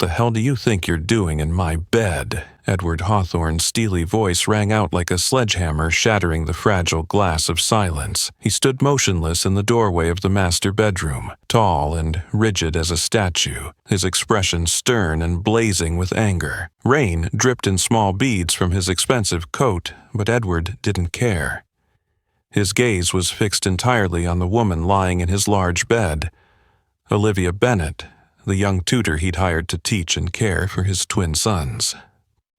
the hell do you think you're doing in my bed?" Edward Hawthorne's steely voice rang out like a sledgehammer shattering the fragile glass of silence. He stood motionless in the doorway of the master bedroom, tall and rigid as a statue, his expression stern and blazing with anger. Rain dripped in small beads from his expensive coat, but Edward didn't care. His gaze was fixed entirely on the woman lying in his large bed, Olivia Bennett, the young tutor he'd hired to teach and care for his twin sons.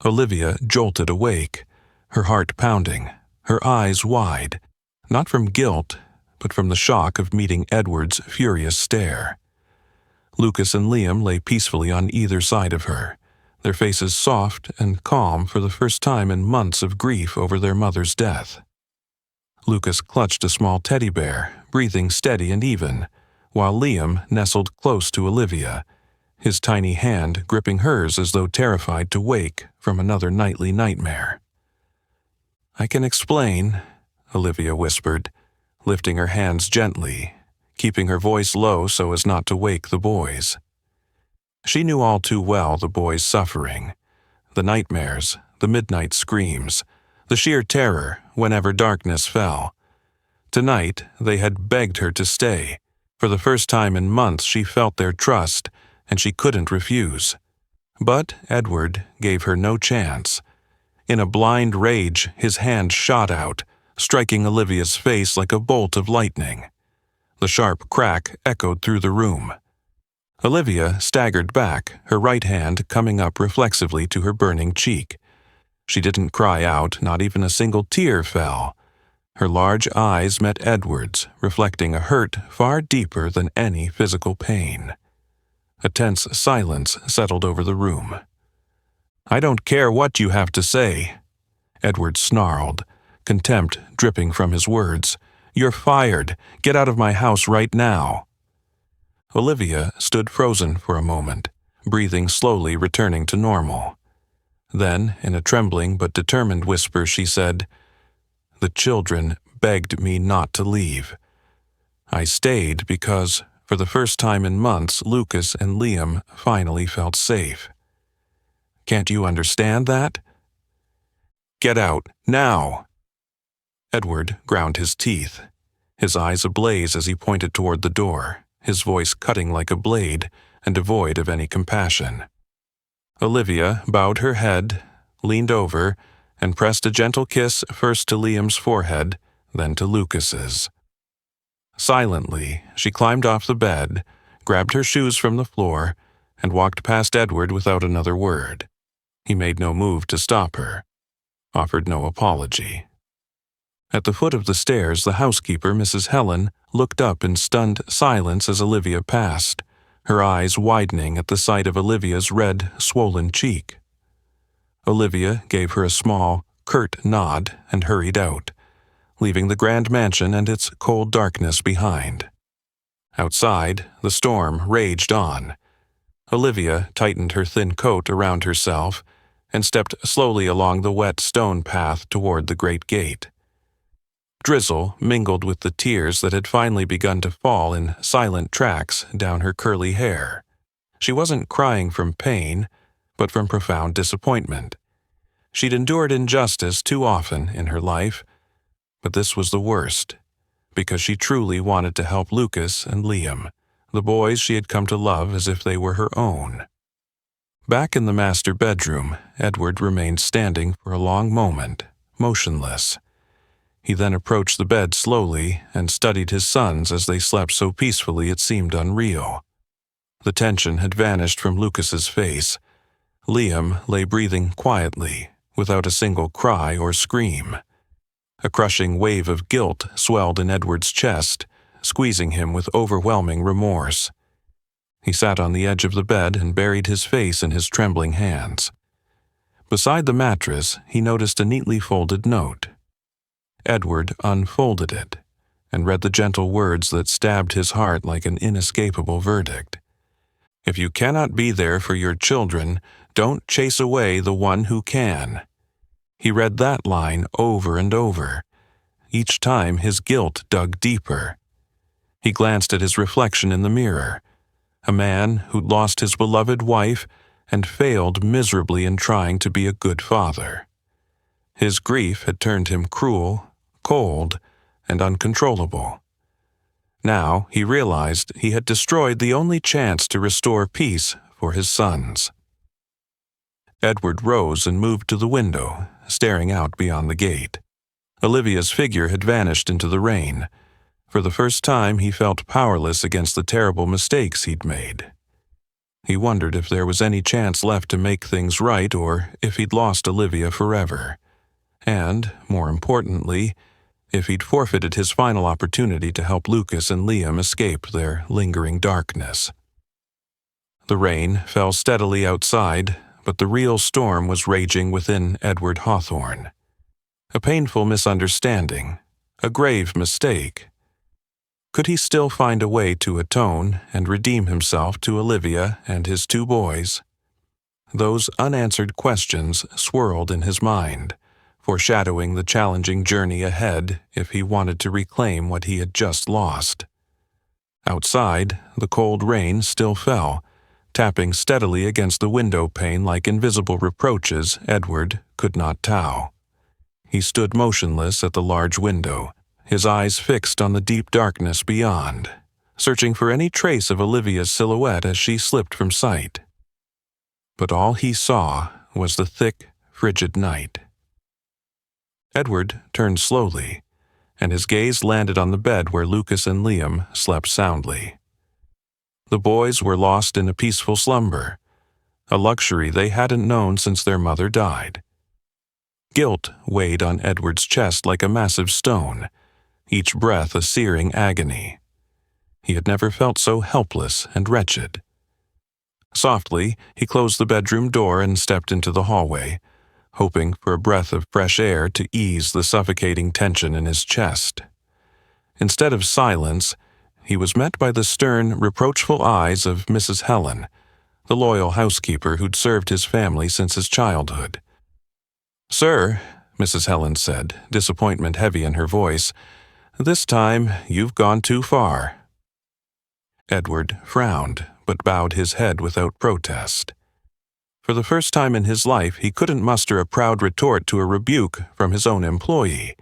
Olivia jolted awake, her heart pounding, her eyes wide, not from guilt, but from the shock of meeting Edward's furious stare. Lucas and Liam lay peacefully on either side of her, their faces soft and calm for the first time in months of grief over their mother's death. Lucas clutched a small teddy bear, breathing steady and even, while Liam nestled close to Olivia, his tiny hand gripping hers as though terrified to wake from another nightly nightmare. "I can explain," Olivia whispered, lifting her hands gently, keeping her voice low so as not to wake the boys. She knew all too well the boys' suffering, the nightmares, the midnight screams, the sheer terror whenever darkness fell. Tonight they had begged her to stay. For the first time in months she felt their trust, and she couldn't refuse. But Edward gave her no chance. In a blind rage, his hand shot out, striking Olivia's face like a bolt of lightning. The sharp crack echoed through the room. Olivia staggered back, her right hand coming up reflexively to her burning cheek. She didn't cry out, not even a single tear fell. Her large eyes met Edward's, reflecting a hurt far deeper than any physical pain. A tense silence settled over the room. "I don't care what you have to say," Edward snarled, contempt dripping from his words. "You're fired. Get out of my house right now." Olivia stood frozen for a moment, breathing slowly returning to normal. Then, in a trembling but determined whisper, she said, "The children begged me not to leave. I stayed because, for the first time in months, Lucas and Liam finally felt safe. Can't you understand that? Get out, now!" Edward ground his teeth, his eyes ablaze as he pointed toward the door, his voice cutting like a blade and devoid of any compassion. Olivia bowed her head, leaned over, and pressed a gentle kiss first to Liam's forehead, then to Lucas's. Silently, she climbed off the bed, grabbed her shoes from the floor, and walked past Edward without another word. He made no move to stop her, offered no apology. At the foot of the stairs, the housekeeper, Mrs. Helen, looked up in stunned silence as Olivia passed, her eyes widening at the sight of Olivia's red, swollen cheek. Olivia gave her a small, curt nod and hurried out, leaving the grand mansion and its cold darkness behind. Outside, the storm raged on. Olivia tightened her thin coat around herself and stepped slowly along the wet stone path toward the great gate. Drizzle mingled with the tears that had finally begun to fall in silent tracks down her curly hair. She wasn't crying from pain, but from profound disappointment. She'd endured injustice too often in her life, but this was the worst, because she truly wanted to help Lucas and Liam, the boys she had come to love as if they were her own. Back in the master bedroom, Edward remained standing for a long moment, motionless. He then approached the bed slowly and studied his sons as they slept so peacefully it seemed unreal. The tension had vanished from Lucas's face. Liam lay breathing quietly, without a single cry or scream. A crushing wave of guilt swelled in Edward's chest, squeezing him with overwhelming remorse. He sat on the edge of the bed and buried his face in his trembling hands. Beside the mattress, he noticed a neatly folded note. Edward unfolded it and read the gentle words that stabbed his heart like an inescapable verdict. "If you cannot be there for your children, don't chase away the one who can." He read that line over and over. Each time his guilt dug deeper. He glanced at his reflection in the mirror, a man who'd lost his beloved wife and failed miserably in trying to be a good father. His grief had turned him cruel, cold, and uncontrollable. Now he realized he had destroyed the only chance to restore peace for his sons. Edward rose and moved to the window, staring out beyond the gate. Olivia's figure had vanished into the rain. For the first time, he felt powerless against the terrible mistakes he'd made. He wondered if there was any chance left to make things right or if he'd lost Olivia forever. And, more importantly, if he'd forfeited his final opportunity to help Lucas and Liam escape their lingering darkness. The rain fell steadily outside, but the real storm was raging within Edward Hawthorne. A painful misunderstanding, a grave mistake. Could he still find a way to atone and redeem himself to Olivia and his 2 boys? Those unanswered questions swirled in his mind, foreshadowing the challenging journey ahead if he wanted to reclaim what he had just lost. Outside, the cold rain still fell, tapping steadily against the window pane like invisible reproaches Edward could not tow. He stood motionless at the large window, his eyes fixed on the deep darkness beyond, searching for any trace of Olivia's silhouette as she slipped from sight. But all he saw was the thick, frigid night. Edward turned slowly, and his gaze landed on the bed where Lucas and Liam slept soundly. The boys were lost in a peaceful slumber, a luxury they hadn't known since their mother died. Guilt weighed on Edward's chest like a massive stone, each breath a searing agony. He had never felt so helpless and wretched. Softly, he closed the bedroom door and stepped into the hallway, hoping for a breath of fresh air to ease the suffocating tension in his chest. Instead of silence, he was met by the stern, reproachful eyes of Mrs. Helen, the loyal housekeeper who'd served his family since his childhood. "Sir," Mrs. Helen said, disappointment heavy in her voice, "this time you've gone too far." Edward frowned, but bowed his head without protest. For the first time in his life, he couldn't muster a proud retort to a rebuke from his own employee.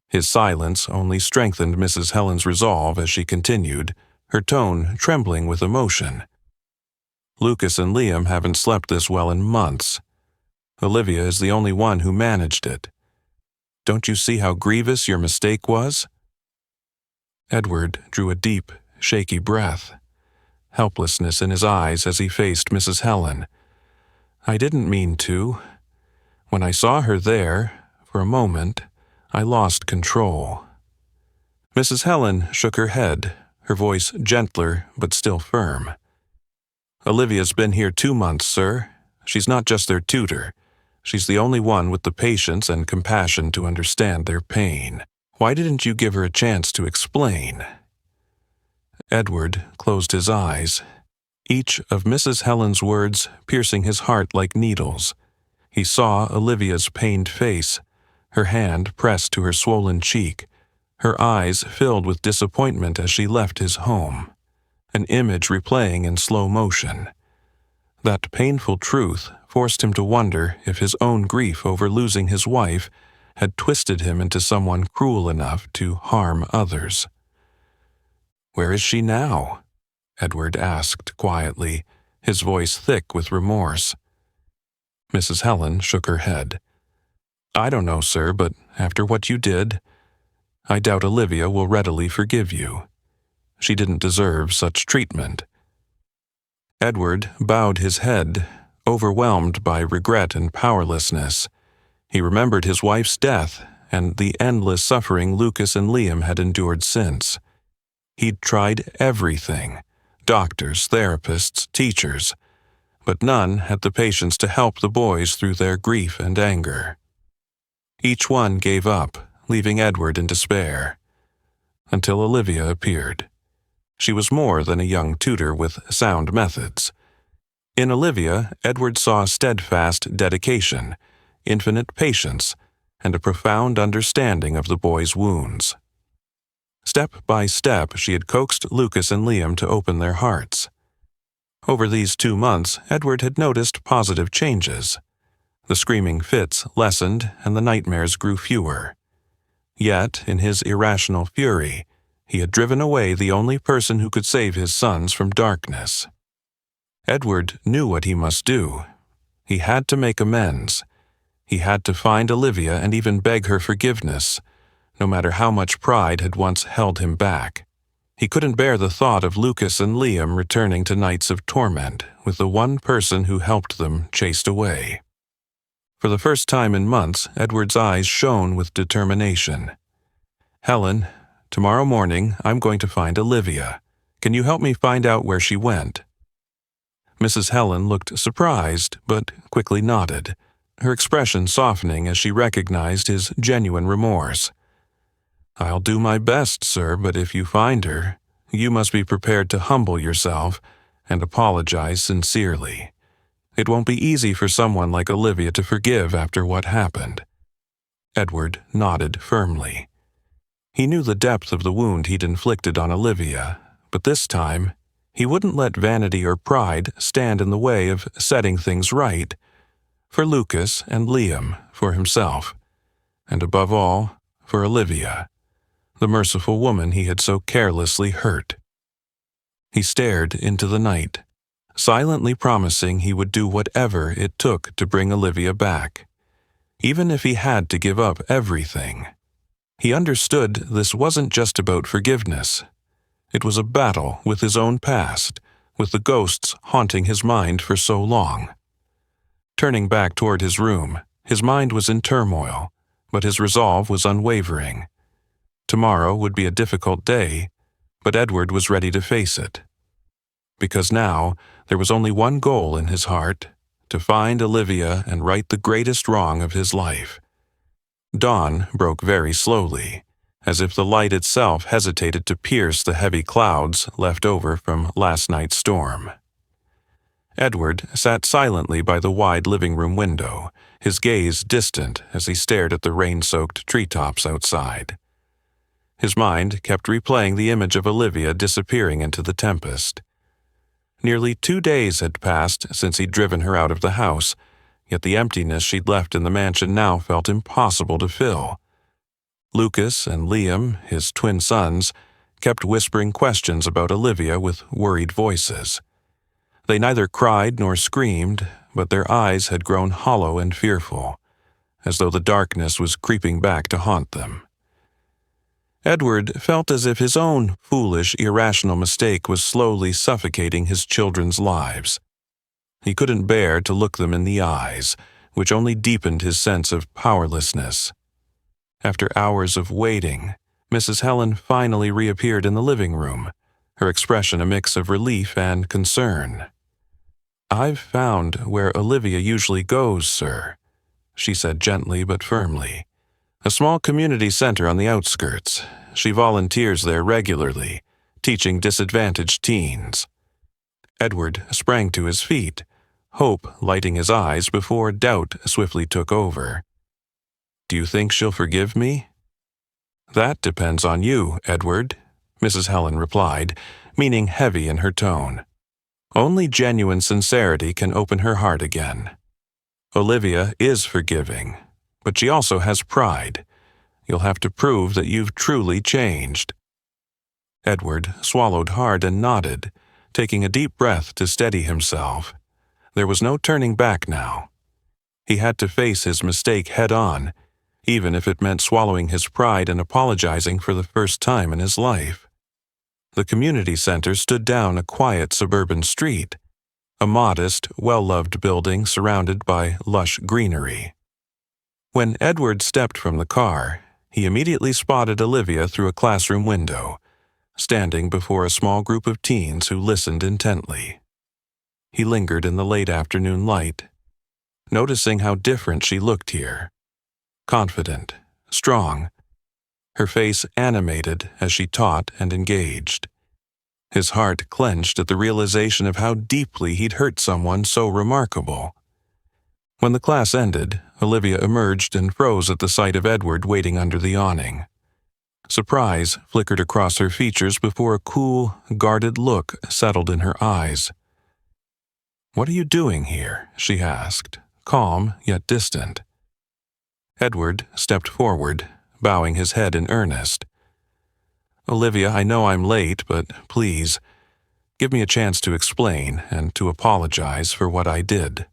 His silence only strengthened Mrs. Helen's resolve as she continued, her tone trembling with emotion. "Lucas and Liam haven't slept this well in months. Olivia is the only one who managed it. Don't you see how grievous your mistake was?" Edward drew a deep, shaky breath, helplessness in his eyes as he faced Mrs. Helen. "I didn't mean to. When I saw her there, for a moment, I lost control." Mrs. Helen shook her head, her voice gentler but still firm. "Olivia's been here 2 months, sir. She's not just their tutor. She's the only one with the patience and compassion to understand their pain. Why didn't you give her a chance to explain?" Edward closed his eyes, each of Mrs. Helen's words piercing his heart like needles. He saw Olivia's pained face, her hand pressed to her swollen cheek, her eyes filled with disappointment as she left his home, an image replaying in slow motion. That painful truth forced him to wonder if his own grief over losing his wife had twisted him into someone cruel enough to harm others. "Where is she now?" Edward asked quietly, his voice thick with remorse. Mrs. Helen shook her head. "I don't know, sir, but after what you did, I doubt Olivia will readily forgive you. She didn't deserve such treatment." Edward bowed his head, overwhelmed by regret and powerlessness. He remembered his wife's death and the endless suffering Lucas and Liam had endured since. He'd tried everything, doctors, therapists, teachers, but none had the patience to help the boys through their grief and anger. Each one gave up, leaving Edward in despair. Until Olivia appeared. She was more than a young tutor with sound methods. In Olivia, Edward saw steadfast dedication, infinite patience, and a profound understanding of the boy's wounds. Step by step, she had coaxed Lucas and Liam to open their hearts. Over these 2 months, Edward had noticed positive changes. The screaming fits lessened and the nightmares grew fewer. Yet, in his irrational fury, he had driven away the only person who could save his sons from darkness. Edward knew what he must do. He had to make amends. He had to find Olivia and even beg her forgiveness, no matter how much pride had once held him back. He couldn't bear the thought of Lucas and Liam returning to nights of torment with the one person who helped them chased away. For the first time in months, Edward's eyes shone with determination. "Helen, tomorrow morning I'm going to find Olivia. Can you help me find out where she went?" Mrs. Helen looked surprised, but quickly nodded, her expression softening as she recognized his genuine remorse. "I'll do my best, sir, but if you find her, you must be prepared to humble yourself and apologize sincerely. It won't be easy for someone like Olivia to forgive after what happened." Edward nodded firmly. He knew the depth of the wound he'd inflicted on Olivia, but this time, he wouldn't let vanity or pride stand in the way of setting things right, for Lucas and Liam, for himself, and above all, for Olivia, the merciful woman he had so carelessly hurt. He stared into the night, silently promising he would do whatever it took to bring Olivia back, even if he had to give up everything. He understood this wasn't just about forgiveness. It was a battle with his own past, with the ghosts haunting his mind for so long. Turning back toward his room, his mind was in turmoil, but his resolve was unwavering. Tomorrow would be a difficult day, but Edward was ready to face it. Because now, there was only one goal in his heart: to find Olivia and right the greatest wrong of his life. Dawn broke very slowly, as if the light itself hesitated to pierce the heavy clouds left over from last night's storm. Edward sat silently by the wide living room window, his gaze distant as he stared at the rain-soaked treetops outside. His mind kept replaying the image of Olivia disappearing into the tempest. Nearly 2 days had passed since he'd driven her out of the house, yet the emptiness she'd left in the mansion now felt impossible to fill. Lucas and Liam, his twin sons, kept whispering questions about Olivia with worried voices. They neither cried nor screamed, but their eyes had grown hollow and fearful, as though the darkness was creeping back to haunt them. Edward felt as if his own foolish, irrational mistake was slowly suffocating his children's lives. He couldn't bear to look them in the eyes, which only deepened his sense of powerlessness. After hours of waiting, Mrs. Helen finally reappeared in the living room, her expression a mix of relief and concern. "I've found where Olivia usually goes, sir," she said gently but firmly. "A small community center on the outskirts. She volunteers there regularly, teaching disadvantaged teens." Edward sprang to his feet, hope lighting his eyes before doubt swiftly took over. "Do you think she'll forgive me?" "That depends on you, Edward," Mrs. Helen replied, meaning heavy in her tone. "Only genuine sincerity can open her heart again. Olivia is forgiving, but she also has pride. You'll have to prove that you've truly changed." Edward swallowed hard and nodded, taking a deep breath to steady himself. There was no turning back now. He had to face his mistake head-on, even if it meant swallowing his pride and apologizing for the first time in his life. The community center stood down a quiet suburban street, a modest, well-loved building surrounded by lush greenery. When Edward stepped from the car, he immediately spotted Olivia through a classroom window, standing before a small group of teens who listened intently. He lingered in the late afternoon light, noticing how different she looked here. Confident, strong, her face animated as she taught and engaged. His heart clenched at the realization of how deeply he'd hurt someone so remarkable. When the class ended, Olivia emerged and froze at the sight of Edward waiting under the awning. Surprise flickered across her features before a cool, guarded look settled in her eyes. "What are you doing here?" she asked, calm yet distant. Edward stepped forward, bowing his head in earnest. "Olivia, I know I'm late, but please, give me a chance to explain and to apologize for what I did."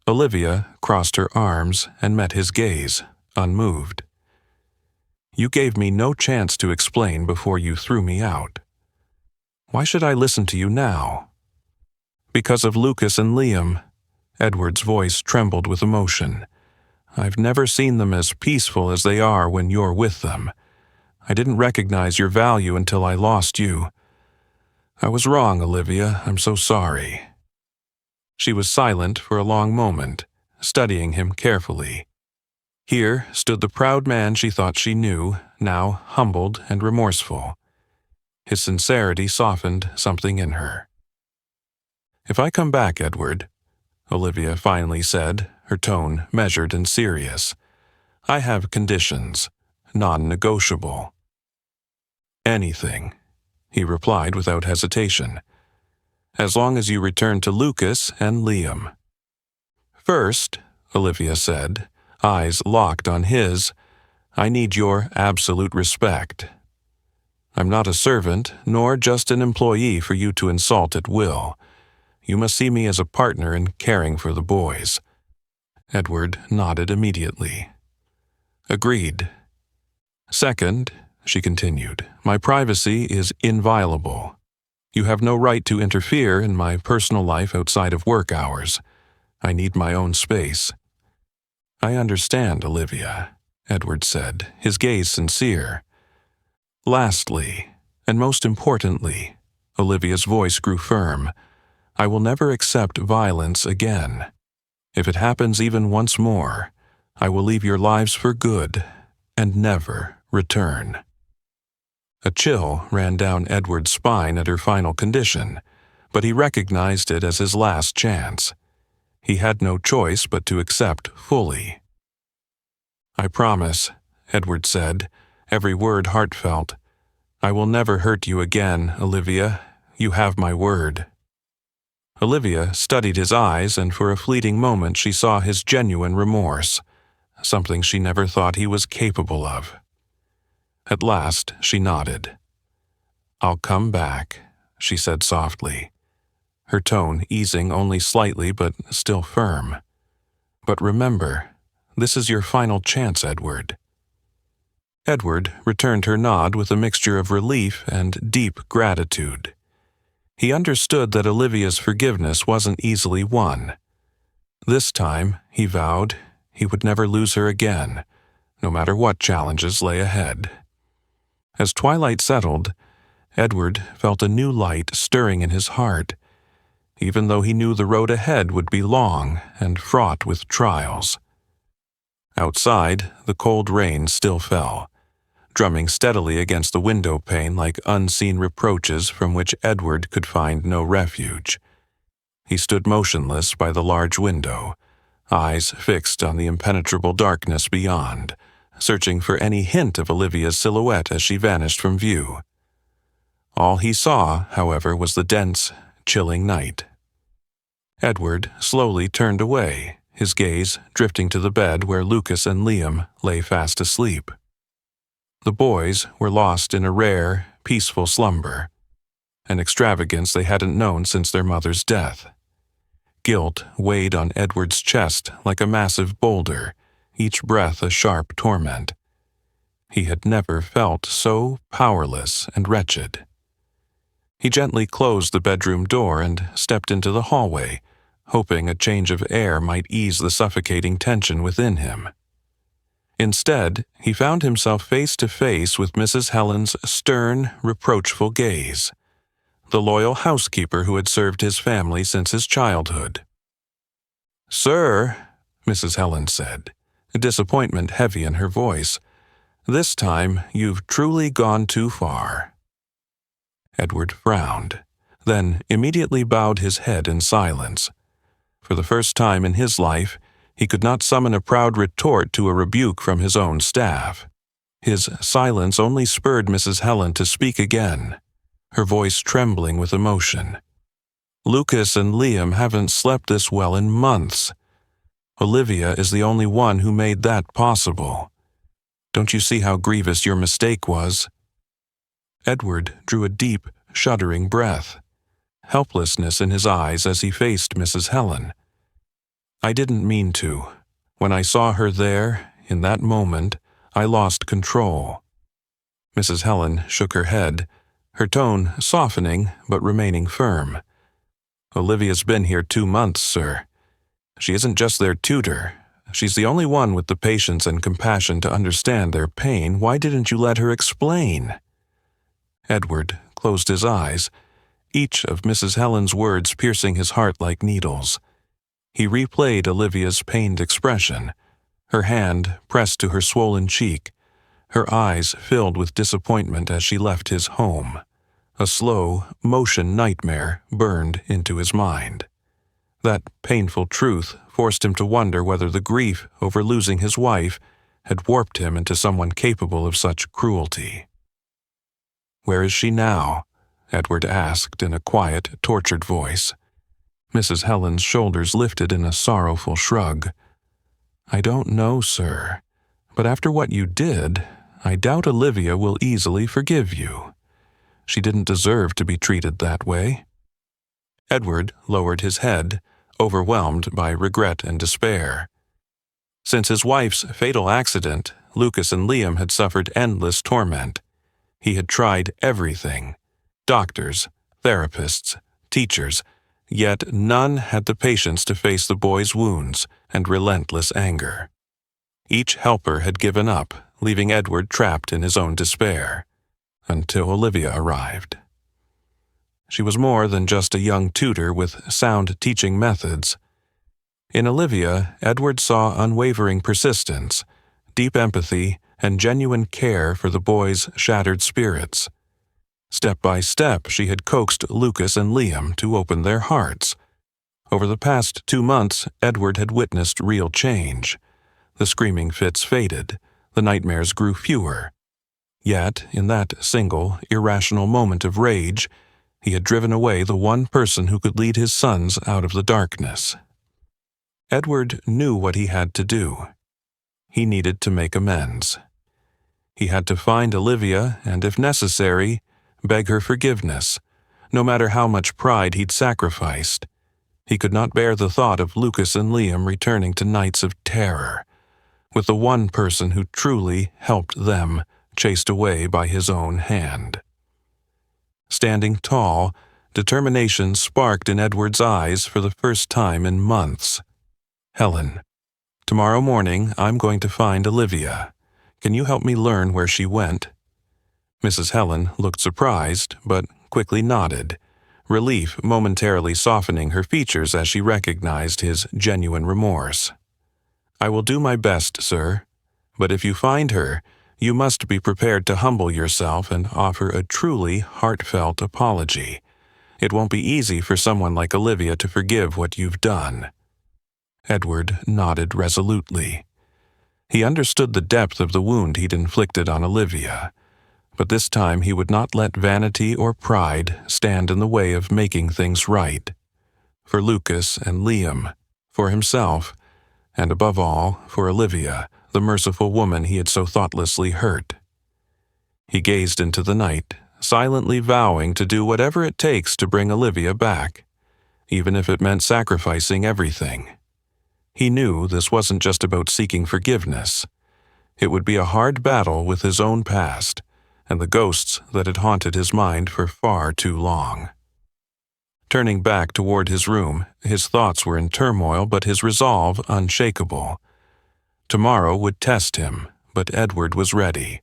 Olivia crossed her arms and met his gaze, unmoved. "You gave me no chance to explain before you threw me out. Why should I listen to you now?" "Because of Lucas and Liam." Edward's voice trembled with emotion. "I've never seen them as peaceful as they are when you're with them. I didn't recognize your value until I lost you. I was wrong, Olivia. I'm so sorry." She was silent for a long moment, studying him carefully. Here stood the proud man she thought she knew, now humbled and remorseful. His sincerity softened something in her. "If I come back, Edward," Olivia finally said, her tone measured and serious, "I have conditions, non-negotiable." "Anything," he replied without hesitation, "as long as you return to Lucas and Liam." "First," Olivia said, eyes locked on his, "I need your absolute respect. I'm not a servant, nor just an employee for you to insult at will. You must see me as a partner in caring for the boys." Edward nodded immediately. "Agreed." "Second," she continued, "my privacy is inviolable. You have no right to interfere in my personal life outside of work hours. I need my own space." "I understand, Olivia," Edward said, his gaze sincere. "Lastly, and most importantly," Olivia's voice grew firm, "I will never accept violence again. If it happens even once more, I will leave your lives for good and never return." A chill ran down Edward's spine at her final condition, but he recognized it as his last chance. He had no choice but to accept fully. "I promise," Edward said, every word heartfelt. "I will never hurt you again, Olivia. You have my word." Olivia studied his eyes, and for a fleeting moment she saw his genuine remorse, something she never thought he was capable of. At last she nodded. "I'll come back," she said softly, her tone easing only slightly but still firm. "But remember, this is your final chance, Edward." Edward returned her nod with a mixture of relief and deep gratitude. He understood that Olivia's forgiveness wasn't easily won. This time, he vowed, he would never lose her again, no matter what challenges lay ahead. As twilight settled, Edward felt a new light stirring in his heart, even though he knew the road ahead would be long and fraught with trials. Outside, the cold rain still fell, drumming steadily against the window pane like unseen reproaches from which Edward could find no refuge. He stood motionless by the large window, eyes fixed on the impenetrable darkness beyond, searching for any hint of Olivia's silhouette as she vanished from view. All he saw, however, was the dense, chilling night. Edward slowly turned away, his gaze drifting to the bed where Lucas and Liam lay fast asleep. The boys were lost in a rare, peaceful slumber, an extravagance they hadn't known since their mother's death. Guilt weighed on Edward's chest like a massive boulder, each breath a sharp torment. He had never felt so powerless and wretched. He gently closed the bedroom door and stepped into the hallway, hoping a change of air might ease the suffocating tension within him. Instead, he found himself face to face with Mrs. Helen's stern, reproachful gaze, the loyal housekeeper who had served his family since his childhood. "Sir," Mrs. Helen said, disappointment heavy in her voice, "this time you've truly gone too far." Edward frowned, then immediately bowed his head in silence. For the first time in his life, he could not summon a proud retort to a rebuke from his own staff. His silence only spurred Mrs. Helen to speak again, her voice trembling with emotion. Lucas and Liam haven't slept this well in months. Olivia is the only one who made that possible. Don't you see how grievous your mistake was?" Edward drew a deep, shuddering breath, helplessness in his eyes as he faced Mrs. Helen. "I didn't mean to. When I saw her there, in that moment, I lost control." Mrs. Helen shook her head, her tone softening but remaining firm. "Olivia's been here 2 months, sir. She isn't just their tutor. She's the only one with the patience and compassion to understand their pain. Why didn't you let her explain?" Edward closed his eyes, each of Mrs. Helen's words piercing his heart like needles. He replayed Olivia's pained expression, her hand pressed to her swollen cheek, her eyes filled with disappointment as she left his home. A slow motion nightmare burned into his mind. That painful truth forced him to wonder whether the grief over losing his wife had warped him into someone capable of such cruelty. "Where is she now?" Edward asked in a quiet, tortured voice. Mrs. Helen's shoulders lifted in a sorrowful shrug. "I don't know, sir. But after what you did, I doubt Olivia will easily forgive you. She didn't deserve to be treated that way." Edward lowered his head, overwhelmed by regret and despair. Since his wife's fatal accident, Lucas and Liam had suffered endless torment. He had tried everything: doctors, therapists, teachers, yet none had the patience to face the boy's wounds and relentless anger. Each helper had given up, leaving Edward trapped in his own despair, until Olivia arrived. She was more than just a young tutor with sound teaching methods. In Olivia, Edward saw unwavering persistence, deep empathy, and genuine care for the boy's shattered spirits. Step by step, she had coaxed Lucas and Liam to open their hearts. Over the past 2 months, Edward had witnessed real change. The screaming fits faded, the nightmares grew fewer. Yet, in that single, irrational moment of rage, he had driven away the one person who could lead his sons out of the darkness. Edward knew what he had to do. He needed to make amends. He had to find Olivia and, if necessary, beg her forgiveness, no matter how much pride he'd sacrificed. He could not bear the thought of Lucas and Liam returning to nights of terror, with the one person who truly helped them chased away by his own hand. Standing tall, determination sparked in Edward's eyes for the first time in months. "Helen, tomorrow morning I'm going to find Olivia. Can you help me learn where she went?" Mrs. Helen looked surprised, but quickly nodded, relief momentarily softening her features as she recognized his genuine remorse. "I will do my best, sir. But if you find her, you must be prepared to humble yourself and offer a truly heartfelt apology. It won't be easy for someone like Olivia to forgive what you've done." Edward nodded resolutely. He understood the depth of the wound he'd inflicted on Olivia, but this time he would not let vanity or pride stand in the way of making things right. For Lucas and Liam, for himself, and above all, for Olivia, the merciful woman he had so thoughtlessly hurt. He gazed into the night, silently vowing to do whatever it takes to bring Olivia back, even if it meant sacrificing everything. He knew this wasn't just about seeking forgiveness. It would be a hard battle with his own past and the ghosts that had haunted his mind for far too long. Turning back toward his room, his thoughts were in turmoil but his resolve unshakable. Tomorrow would test him, but Edward was ready.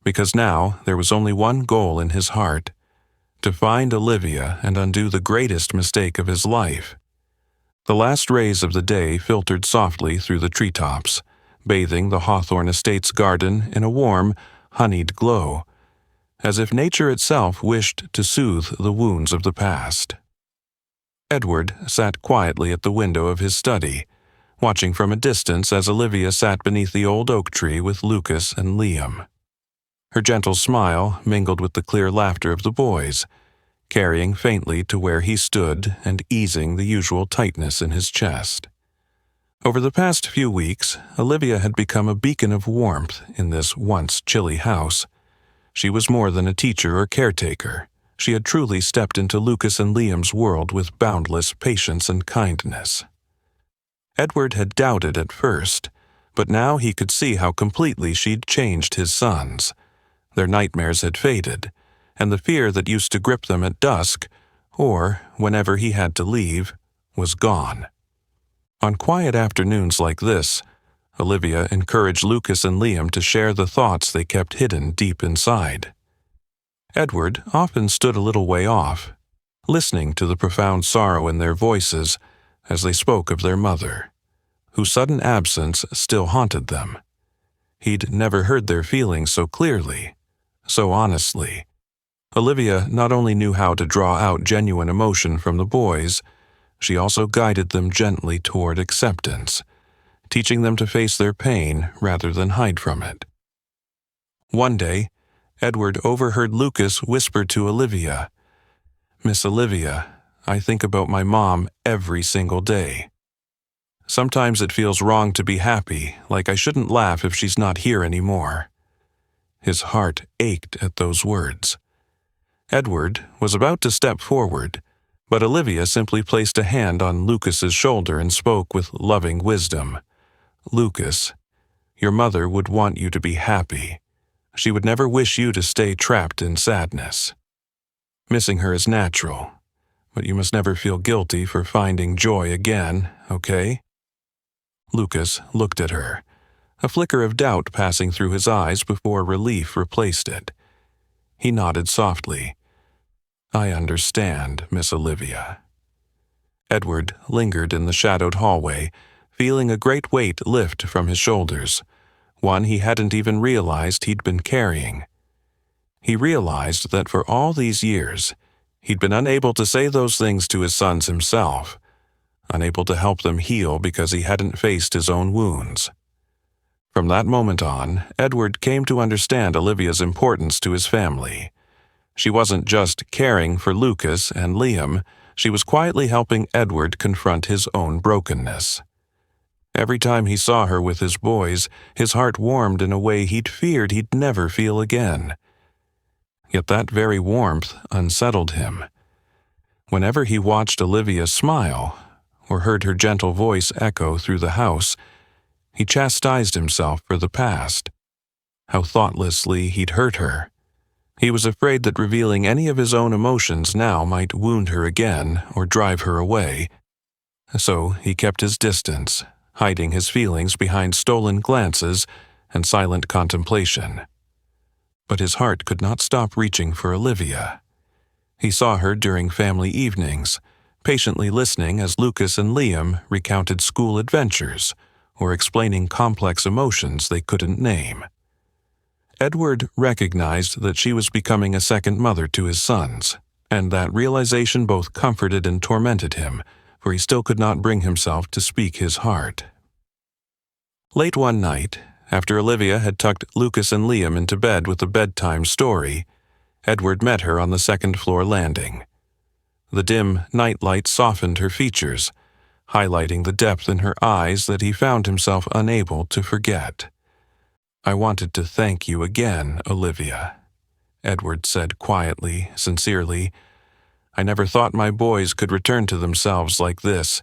Because now there was only one goal in his heart: to find Olivia and undo the greatest mistake of his life. The last rays of the day filtered softly through the treetops, bathing the Hawthorne Estates garden in a warm, honeyed glow, as if nature itself wished to soothe the wounds of the past. Edward sat quietly at the window of his study, watching from a distance as Olivia sat beneath the old oak tree with Lucas and Liam. Her gentle smile mingled with the clear laughter of the boys, carrying faintly to where he stood and easing the usual tightness in his chest. Over the past few weeks, Olivia had become a beacon of warmth in this once chilly house. She was more than a teacher or caretaker. She had truly stepped into Lucas and Liam's world with boundless patience and kindness. Edward had doubted at first, but now he could see how completely she'd changed his sons. Their nightmares had faded, and the fear that used to grip them at dusk, or whenever he had to leave, was gone. On quiet afternoons like this, Olivia encouraged Lucas and Liam to share the thoughts they kept hidden deep inside. Edward often stood a little way off, listening to the profound sorrow in their voices as they spoke of their mother, whose sudden absence still haunted them. He'd never heard their feelings so clearly, so honestly. Olivia not only knew how to draw out genuine emotion from the boys, she also guided them gently toward acceptance, teaching them to face their pain rather than hide from it. One day, Edward overheard Lucas whisper to Olivia, "Miss Olivia, I think about my mom every single day. Sometimes it feels wrong to be happy, like I shouldn't laugh if she's not here anymore." His heart ached at those words. Edward was about to step forward, but Olivia simply placed a hand on Lucas's shoulder and spoke with loving wisdom. "Lucas, your mother would want you to be happy. She would never wish you to stay trapped in sadness. Missing her is natural, but you must never feel guilty for finding joy again, okay?" Lucas looked at her, a flicker of doubt passing through his eyes before relief replaced it. He nodded softly. "I understand, Miss Olivia." Edward lingered in the shadowed hallway, feeling a great weight lift from his shoulders, one he hadn't even realized he'd been carrying. He realized that for all these years, he'd been unable to say those things to his sons himself, unable to help them heal because he hadn't faced his own wounds. From that moment on, Edward came to understand Olivia's importance to his family. She wasn't just caring for Lucas and Liam, she was quietly helping Edward confront his own brokenness. Every time he saw her with his boys, his heart warmed in a way he'd feared he'd never feel again. Yet that very warmth unsettled him. Whenever he watched Olivia smile, or heard her gentle voice echo through the house, he chastised himself for the past, how thoughtlessly he'd hurt her. He was afraid that revealing any of his own emotions now might wound her again or drive her away. So he kept his distance, hiding his feelings behind stolen glances and silent contemplation. But his heart could not stop reaching for Olivia. He saw her during family evenings, patiently listening as Lucas and Liam recounted school adventures or explaining complex emotions they couldn't name. Edward recognized that she was becoming a second mother to his sons, and that realization both comforted and tormented him, for he still could not bring himself to speak his heart. Late one night, after Olivia had tucked Lucas and Liam into bed with a bedtime story, Edward met her on the second-floor landing. The dim nightlight softened her features, highlighting the depth in her eyes that he found himself unable to forget. "I wanted to thank you again, Olivia," Edward said quietly, sincerely. "I never thought my boys could return to themselves like this.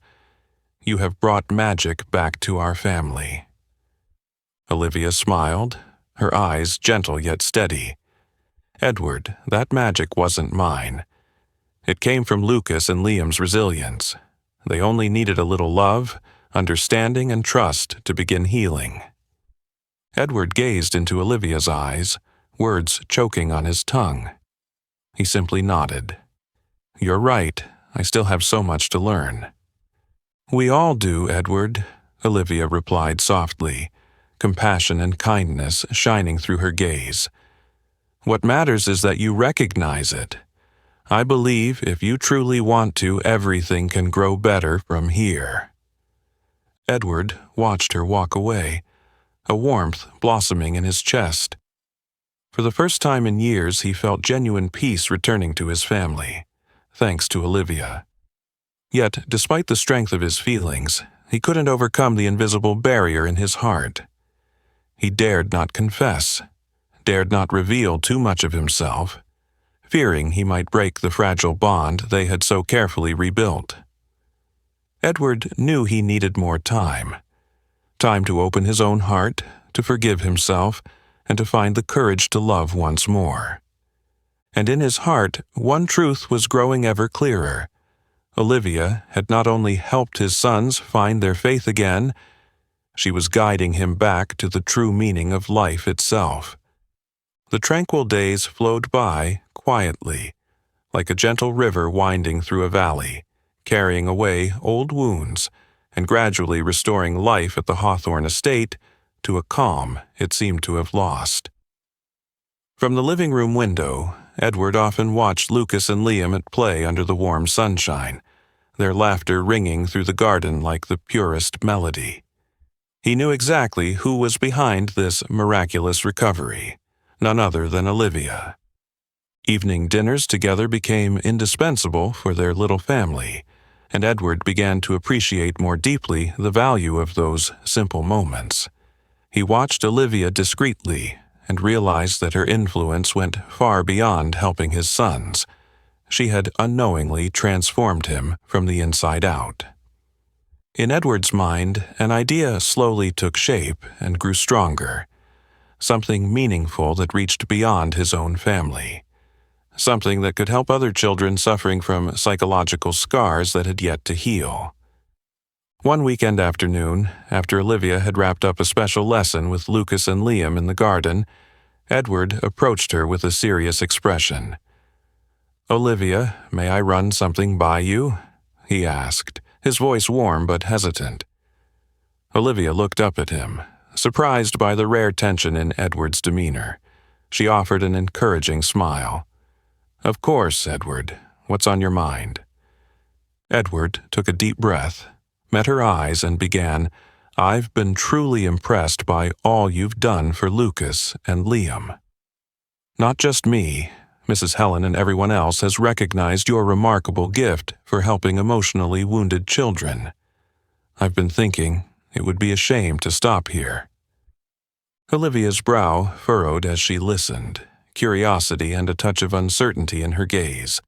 You have brought magic back to our family." Olivia smiled, her eyes gentle yet steady. "Edward, that magic wasn't mine. It came from Lucas and Liam's resilience. They only needed a little love, understanding, and trust to begin healing." Edward gazed into Olivia's eyes, words choking on his tongue. He simply nodded. "You're right, I still have so much to learn." "We all do, Edward," Olivia replied softly, compassion and kindness shining through her gaze. "What matters is that you recognize it. I believe if you truly want to, everything can grow better from here." Edward watched her walk away, a warmth blossoming in his chest. For the first time in years, he felt genuine peace returning to his family. thanks to Olivia. Yet, despite the strength of his feelings, he couldn't overcome the invisible barrier in his heart. He dared not confess, dared not reveal too much of himself, fearing he might break the fragile bond they had so carefully rebuilt. Edward knew he needed more time. Time to open his own heart, to forgive himself, and to find the courage to love once more. And in his heart, one truth was growing ever clearer. Olivia had not only helped his sons find their faith again, she was guiding him back to the true meaning of life itself. The tranquil days flowed by quietly, like a gentle river winding through a valley, carrying away old wounds and gradually restoring life at the Hawthorne estate to a calm it seemed to have lost. From the living room window, Edward often watched Lucas and Liam at play under the warm sunshine, their laughter ringing through the garden like the purest melody. He knew exactly who was behind this miraculous recovery, none other than Olivia. Evening dinners together became indispensable for their little family, and Edward began to appreciate more deeply the value of those simple moments. He watched Olivia discreetly and realized that her influence went far beyond helping his sons. She had unknowingly transformed him from the inside out. In Edward's mind, an idea slowly took shape and grew stronger, something meaningful that reached beyond his own family, something that could help other children suffering from psychological scars that had yet to heal. One weekend afternoon, after Olivia had wrapped up a special lesson with Lucas and Liam in the garden, Edward approached her with a serious expression. "Olivia, may I run something by you?" he asked, his voice warm but hesitant. Olivia looked up at him, surprised by the rare tension in Edward's demeanor. She offered an encouraging smile. "Of course, Edward. What's on your mind?" Edward took a deep breath, met her eyes, and began, "I've been truly impressed by all you've done for Lucas and Liam. Not just me, Mrs. Helen and everyone else has recognized your remarkable gift for helping emotionally wounded children. I've been thinking it would be a shame to stop here." Olivia's brow furrowed as she listened, curiosity and a touch of uncertainty in her gaze.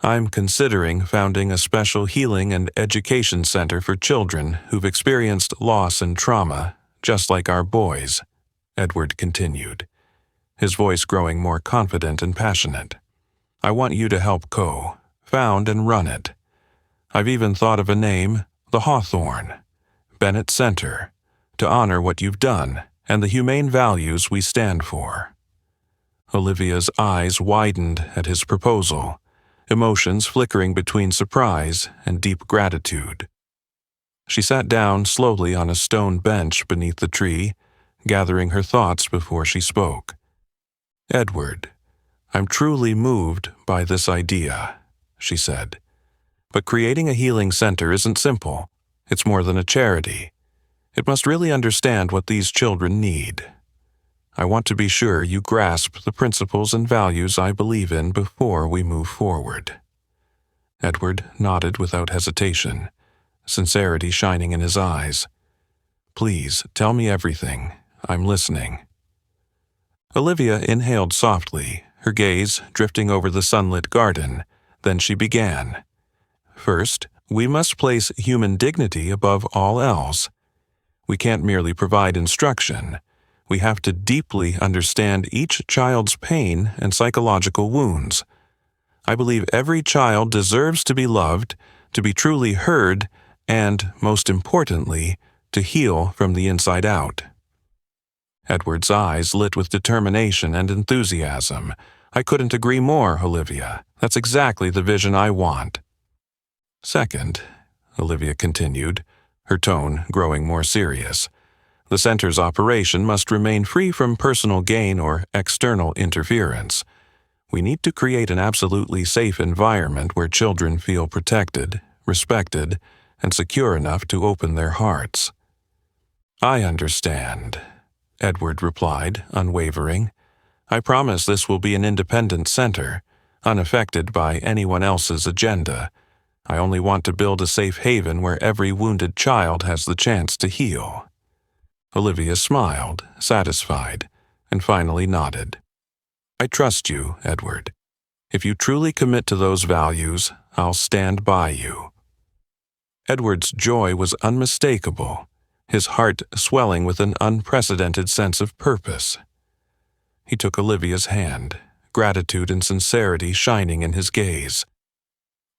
"I'm considering founding a special healing and education center for children who've experienced loss and trauma, just like our boys," Edward continued, his voice growing more confident and passionate. "I want you to help found and run it. I've even thought of a name, the Hawthorne Bennett Center, to honor what you've done and the humane values we stand for." Olivia's eyes widened at his proposal, emotions flickering between surprise and deep gratitude. She sat down slowly on a stone bench beneath the tree, gathering her thoughts before she spoke. "Edward, I'm truly moved by this idea," she said. "But creating a healing center isn't simple. It's more than a charity. It must really understand what these children need. I want to be sure you grasp the principles and values I believe in before we move forward." Edward nodded without hesitation, sincerity shining in his eyes. "Please, tell me everything. I'm listening." Olivia inhaled softly, her gaze drifting over the sunlit garden. Then she began. "First, we must place human dignity above all else. We can't merely provide instruction. We have to deeply understand each child's pain and psychological wounds. I believe every child deserves to be loved, to be truly heard, and, most importantly, to heal from the inside out." Edward's eyes lit with determination and enthusiasm. "I couldn't agree more, Olivia. That's exactly the vision I want." "Second," Olivia continued, her tone growing more serious, "the center's operation must remain free from personal gain or external interference. We need to create an absolutely safe environment where children feel protected, respected, and secure enough to open their hearts." "I understand," Edward replied, unwavering. "I promise this will be an independent center, unaffected by anyone else's agenda. I only want to build a safe haven where every wounded child has the chance to heal." Olivia smiled, satisfied, and finally nodded. "I trust you, Edward. If you truly commit to those values, I'll stand by you." Edward's joy was unmistakable, his heart swelling with an unprecedented sense of purpose. He took Olivia's hand, gratitude and sincerity shining in his gaze.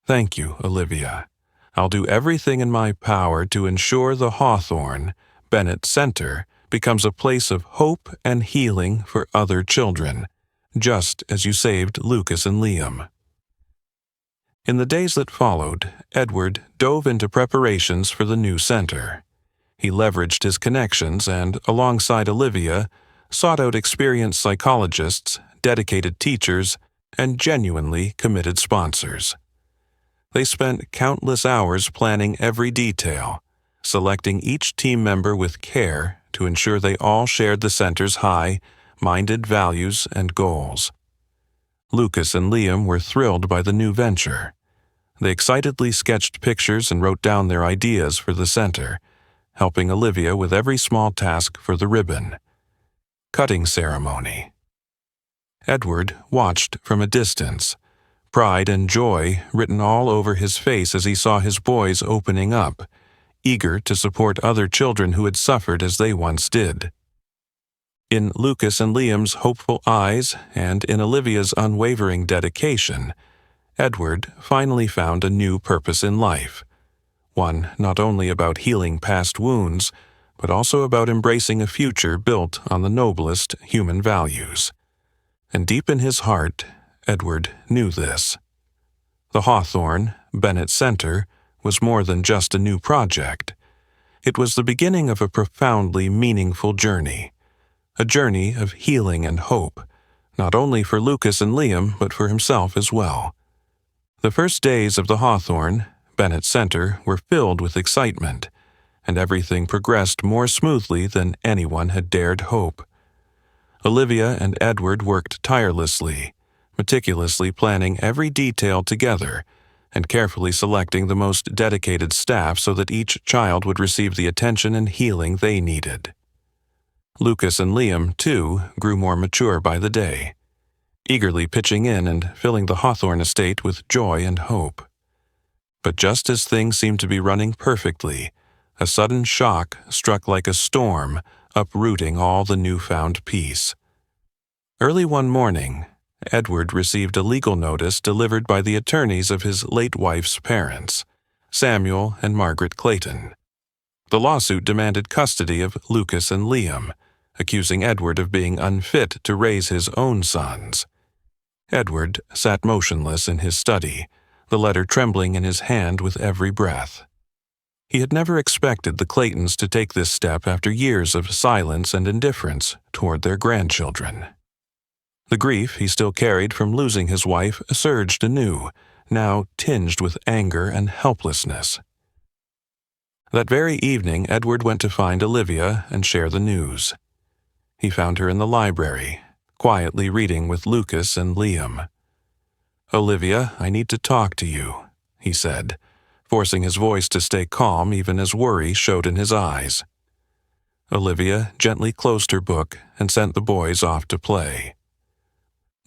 "Thank you, Olivia. I'll do everything in my power to ensure the Hawthorne Bennett Center becomes a place of hope and healing for other children, just as you saved Lucas and Liam." In the days that followed, Edward dove into preparations for the new center. He leveraged his connections and, alongside Olivia, sought out experienced psychologists, dedicated teachers, and genuinely committed sponsors. They spent countless hours planning every detail, selecting each team member with care to ensure they all shared the center's high-minded values and goals. Lucas and Liam were thrilled by the new venture. They excitedly sketched pictures and wrote down their ideas for the center, helping Olivia with every small task for the ribbon cutting ceremony. Edward watched from a distance, pride and joy written all over his face as he saw his boys opening up, eager to support other children who had suffered as they once did. In Lucas and Liam's hopeful eyes and in Olivia's unwavering dedication, Edward finally found a new purpose in life, one not only about healing past wounds, but also about embracing a future built on the noblest human values. And deep in his heart, Edward knew this. The Hawthorne Bennett Center was more than just a new project. It was the beginning of a profoundly meaningful journey, a journey of healing and hope, not only for Lucas and Liam, but for himself as well. The first days of the Hawthorne Bennett Center were filled with excitement, and everything progressed more smoothly than anyone had dared hope. Olivia and Edward worked tirelessly, meticulously planning every detail together, and carefully selecting the most dedicated staff so that each child would receive the attention and healing they needed. Lucas and Liam, too, grew more mature by the day, eagerly pitching in and filling the Hawthorne estate with joy and hope. But just as things seemed to be running perfectly, a sudden shock struck like a storm, uprooting all the newfound peace. Early one morning, Edward received a legal notice delivered by the attorneys of his late wife's parents, Samuel and Margaret Clayton. The lawsuit demanded custody of Lucas and Liam, accusing Edward of being unfit to raise his own sons. Edward sat motionless in his study, the letter trembling in his hand with every breath. He had never expected the Claytons to take this step after years of silence and indifference toward their grandchildren. The grief he still carried from losing his wife surged anew, now tinged with anger and helplessness. That very evening, Edward went to find Olivia and share the news. He found her in the library, quietly reading with Lucas and Liam. "Olivia, I need to talk to you," he said, forcing his voice to stay calm even as worry showed in his eyes. Olivia gently closed her book and sent the boys off to play.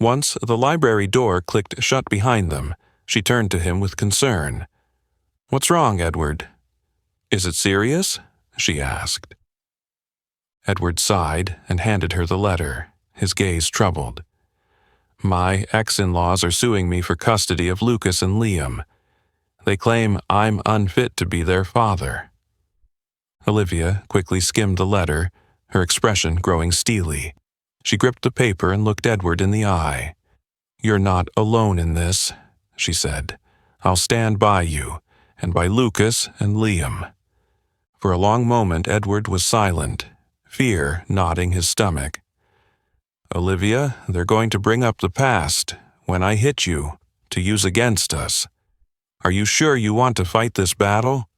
Once the library door clicked shut behind them, she turned to him with concern. "What's wrong, Edward?" "Is it serious?" she asked. Edward sighed and handed her the letter, his gaze troubled. "My ex-in-laws are suing me for custody of Lucas and Liam. They claim I'm unfit to be their father." Olivia quickly skimmed the letter, her expression growing steely. She gripped the paper and looked Edward in the eye. "You're not alone in this," she said. "I'll stand by you, and by Lucas and Liam." For a long moment Edward was silent, fear knotting his stomach. "Olivia, they're going to bring up the past, when I hit you, to use against us. Are you sure you want to fight this battle?"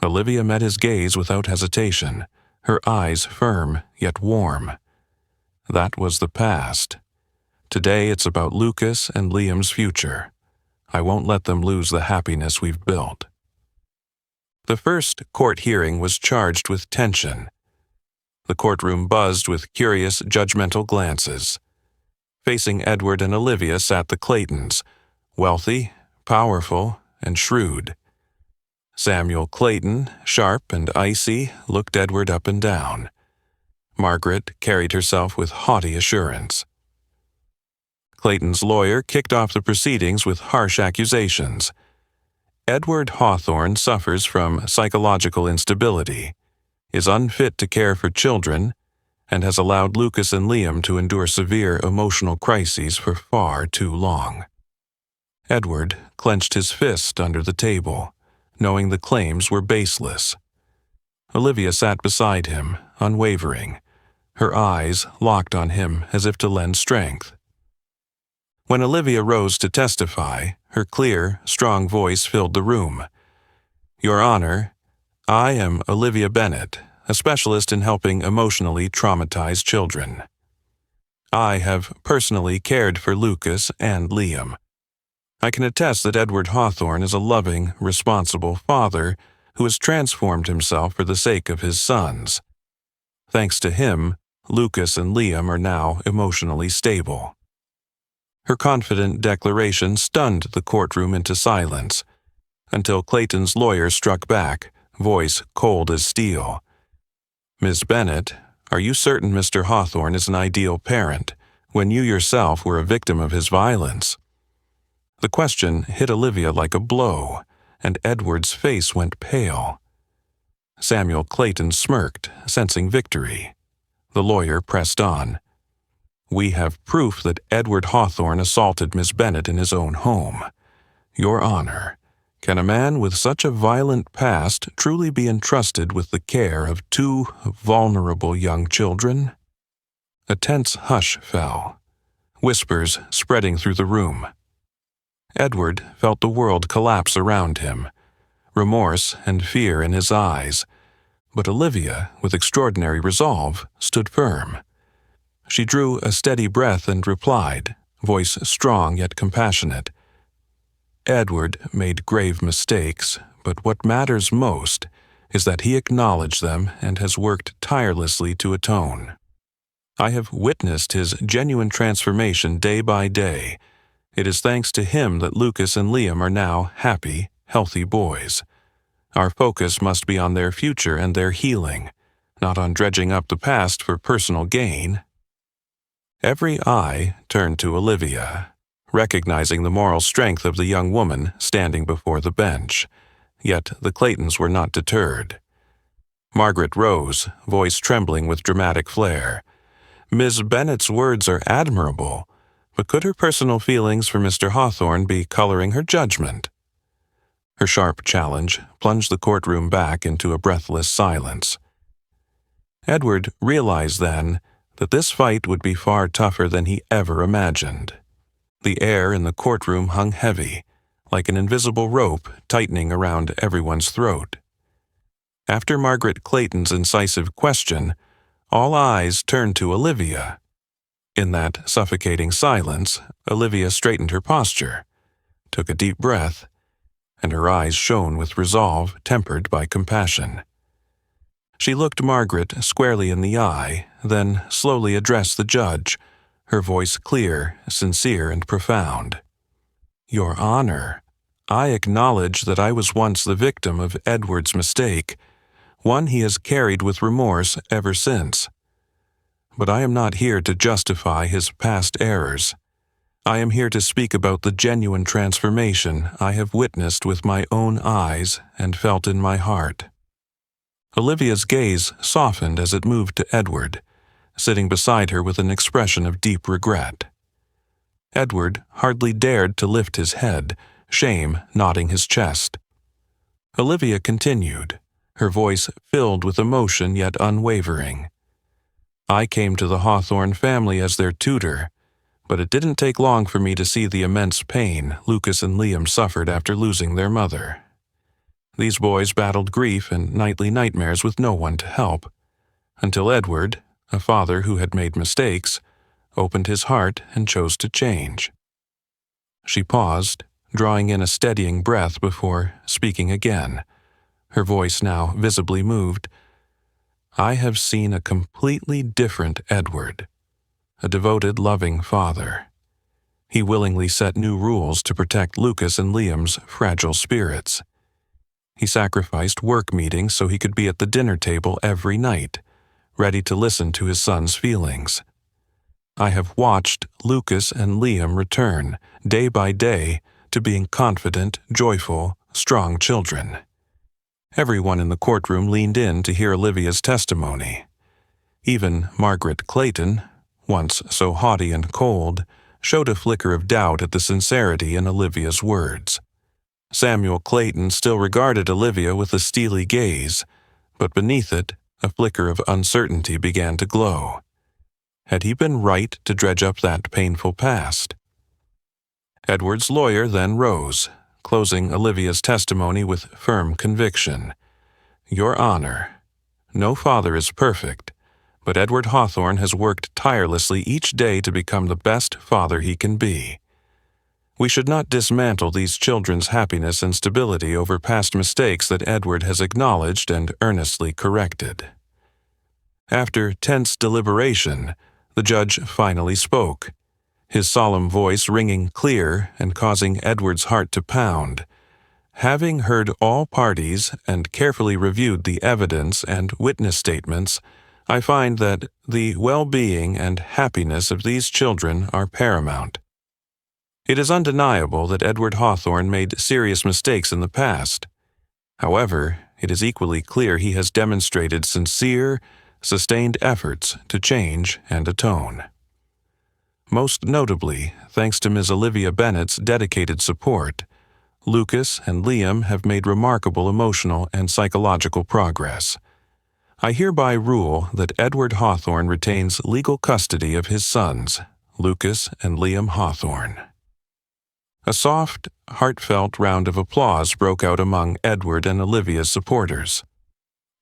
Olivia met his gaze without hesitation, her eyes firm yet warm. That was the past. Today it's about Lucas and Liam's future. I won't let them lose the happiness we've built." The first court hearing was charged with tension. The courtroom buzzed with curious, judgmental glances. Facing Edward and Olivia sat the Claytons, wealthy, powerful, and shrewd. Samuel Clayton, sharp and icy, looked Edward up and down. Margaret carried herself with haughty assurance. Clayton's lawyer kicked off the proceedings with harsh accusations. Edward Hawthorne suffers from psychological instability, is unfit to care for children, and has allowed Lucas and Liam to endure severe emotional crises for far too long. Edward clenched his fist under the table, knowing the claims were baseless. Olivia sat beside him, unwavering, her eyes locked on him as if to lend strength. When Olivia rose to testify, her clear, strong voice filled the room. "Your Honor, I am Olivia Bennett, a specialist in helping emotionally traumatized children. I have personally cared for Lucas and Liam. I can attest that Edward Hawthorne is a loving, responsible father who has transformed himself for the sake of his sons. Thanks to him, Lucas and Liam are now emotionally stable." Her confident declaration stunned the courtroom into silence, until Clayton's lawyer struck back, voice cold as steel. "Ms. Bennett, are you certain Mr. Hawthorne is an ideal parent, when you yourself were a victim of his violence?" The question hit Olivia like a blow, and Edward's face went pale. Samuel Clayton smirked, sensing victory. The lawyer pressed on. "We have proof that Edward Hawthorne assaulted Miss Bennett in his own home. Your Honor, can a man with such a violent past truly be entrusted with the care of two vulnerable young children?" A tense hush fell, whispers spreading through the room. Edward felt the world collapse around him, remorse and fear in his eyes, but Olivia, with extraordinary resolve, stood firm. She drew a steady breath and replied, voice strong yet compassionate. "Edward made grave mistakes, but what matters most is that he acknowledged them and has worked tirelessly to atone. I have witnessed his genuine transformation day by day. It is thanks to him that Lucas and Liam are now happy, healthy boys. Our focus must be on their future and their healing, not on dredging up the past for personal gain." Every eye turned to Olivia, recognizing the moral strength of the young woman standing before the bench. Yet the Claytons were not deterred. Margaret rose, voice trembling with dramatic flair. "Ms. Bennett's words are admirable, but could her personal feelings for Mr. Hawthorne be coloring her judgment?" Her sharp challenge plunged the courtroom back into a breathless silence. Edward realized then that this fight would be far tougher than he ever imagined. The air in the courtroom hung heavy, like an invisible rope tightening around everyone's throat. After Margaret Clayton's incisive question, all eyes turned to Olivia. In that suffocating silence, Olivia straightened her posture, took a deep breath, and her eyes shone with resolve tempered by compassion. She looked Margaret squarely in the eye, then slowly addressed the judge, her voice clear, sincere, and profound. "Your Honor, I acknowledge that I was once the victim of Edward's mistake, one he has carried with remorse ever since. But I am not here to justify his past errors. I am here to speak about the genuine transformation I have witnessed with my own eyes and felt in my heart." Olivia's gaze softened as it moved to Edward, sitting beside her with an expression of deep regret. Edward hardly dared to lift his head, shame knotting his chest. Olivia continued, her voice filled with emotion yet unwavering. "I came to the Hawthorne family as their tutor, but it didn't take long for me to see the immense pain Lucas and Liam suffered after losing their mother. These boys battled grief and nightly nightmares with no one to help, until Edward, a father who had made mistakes, opened his heart, and chose to change. She paused, drawing in a steadying breath before speaking again, her voice now visibly moved. I have seen a completely different Edward, a devoted, loving father. He willingly set new rules to protect Lucas and Liam's fragile spirits. He sacrificed work meetings so he could be at the dinner table every night, ready to listen to his son's feelings. I have watched Lucas and Liam return, day by day, to being confident, joyful, strong children. Everyone in the courtroom leaned in to hear Olivia's testimony. Even Margaret Clayton, once so haughty and cold, showed a flicker of doubt at the sincerity in Olivia's words. Samuel Clayton still regarded Olivia with a steely gaze, but beneath it, a flicker of uncertainty began to glow. Had he been right to dredge up that painful past? Edward's lawyer then rose, closing Olivia's testimony with firm conviction. Your Honor, no father is perfect, but Edward Hawthorne has worked tirelessly each day to become the best father he can be. We should not dismantle these children's happiness and stability over past mistakes that Edward has acknowledged and earnestly corrected. After tense deliberation, the judge finally spoke, his solemn voice ringing clear and causing Edward's heart to pound. Having heard all parties and carefully reviewed the evidence and witness statements, I find that the well-being and happiness of these children are paramount. It is undeniable that Edward Hawthorne made serious mistakes in the past. However, it is equally clear he has demonstrated sincere, sustained efforts to change and atone. Most notably, thanks to Ms. Olivia Bennett's dedicated support, Lucas and Liam have made remarkable emotional and psychological progress. I hereby rule that Edward Hawthorne retains legal custody of his sons, Lucas and Liam Hawthorne. A soft, heartfelt round of applause broke out among Edward and Olivia's supporters.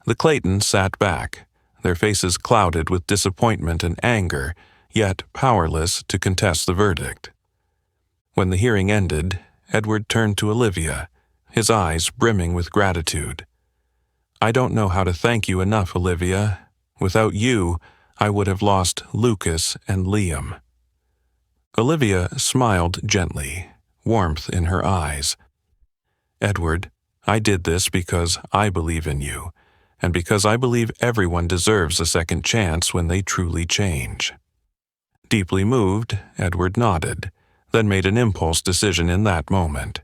The Claytons sat back, their faces clouded with disappointment and anger, yet powerless to contest the verdict. When the hearing ended, Edward turned to Olivia, his eyes brimming with gratitude. I don't know how to thank you enough, Olivia. Without you, I would have lost Lucas and Liam. Olivia smiled gently, warmth in her eyes. Edward, I did this because I believe in you, and because I believe everyone deserves a second chance when they truly change. Deeply moved, Edward nodded, then made an impulse decision in that moment.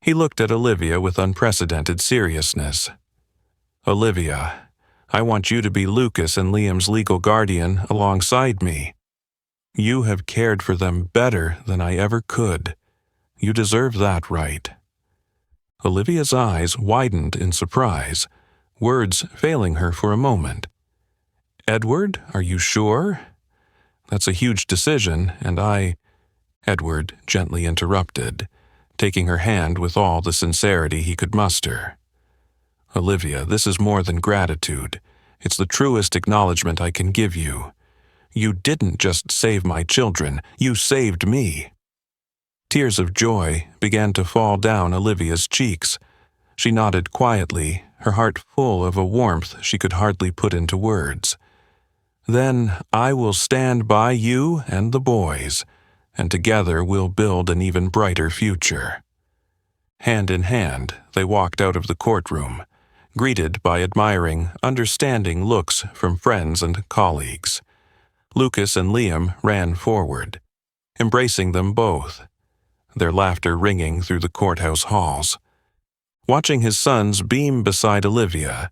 He looked at Olivia with unprecedented seriousness. Olivia, I want you to be Lucas and Liam's legal guardian alongside me. You have cared for them better than I ever could. You deserve that right. Olivia's eyes widened in surprise, words failing her for a moment. Edward, are you sure? That's a huge decision, and Edward gently interrupted, taking her hand with all the sincerity he could muster. Olivia, this is more than gratitude. It's the truest acknowledgement I can give you. You didn't just save my children, you saved me. Tears of joy began to fall down Olivia's cheeks. She nodded quietly, her heart full of a warmth she could hardly put into words. Then I will stand by you and the boys, and together we'll build an even brighter future. Hand in hand, they walked out of the courtroom, greeted by admiring, understanding looks from friends and colleagues. Lucas and Liam ran forward, embracing them both, their laughter ringing through the courthouse halls. Watching his sons beam beside Olivia,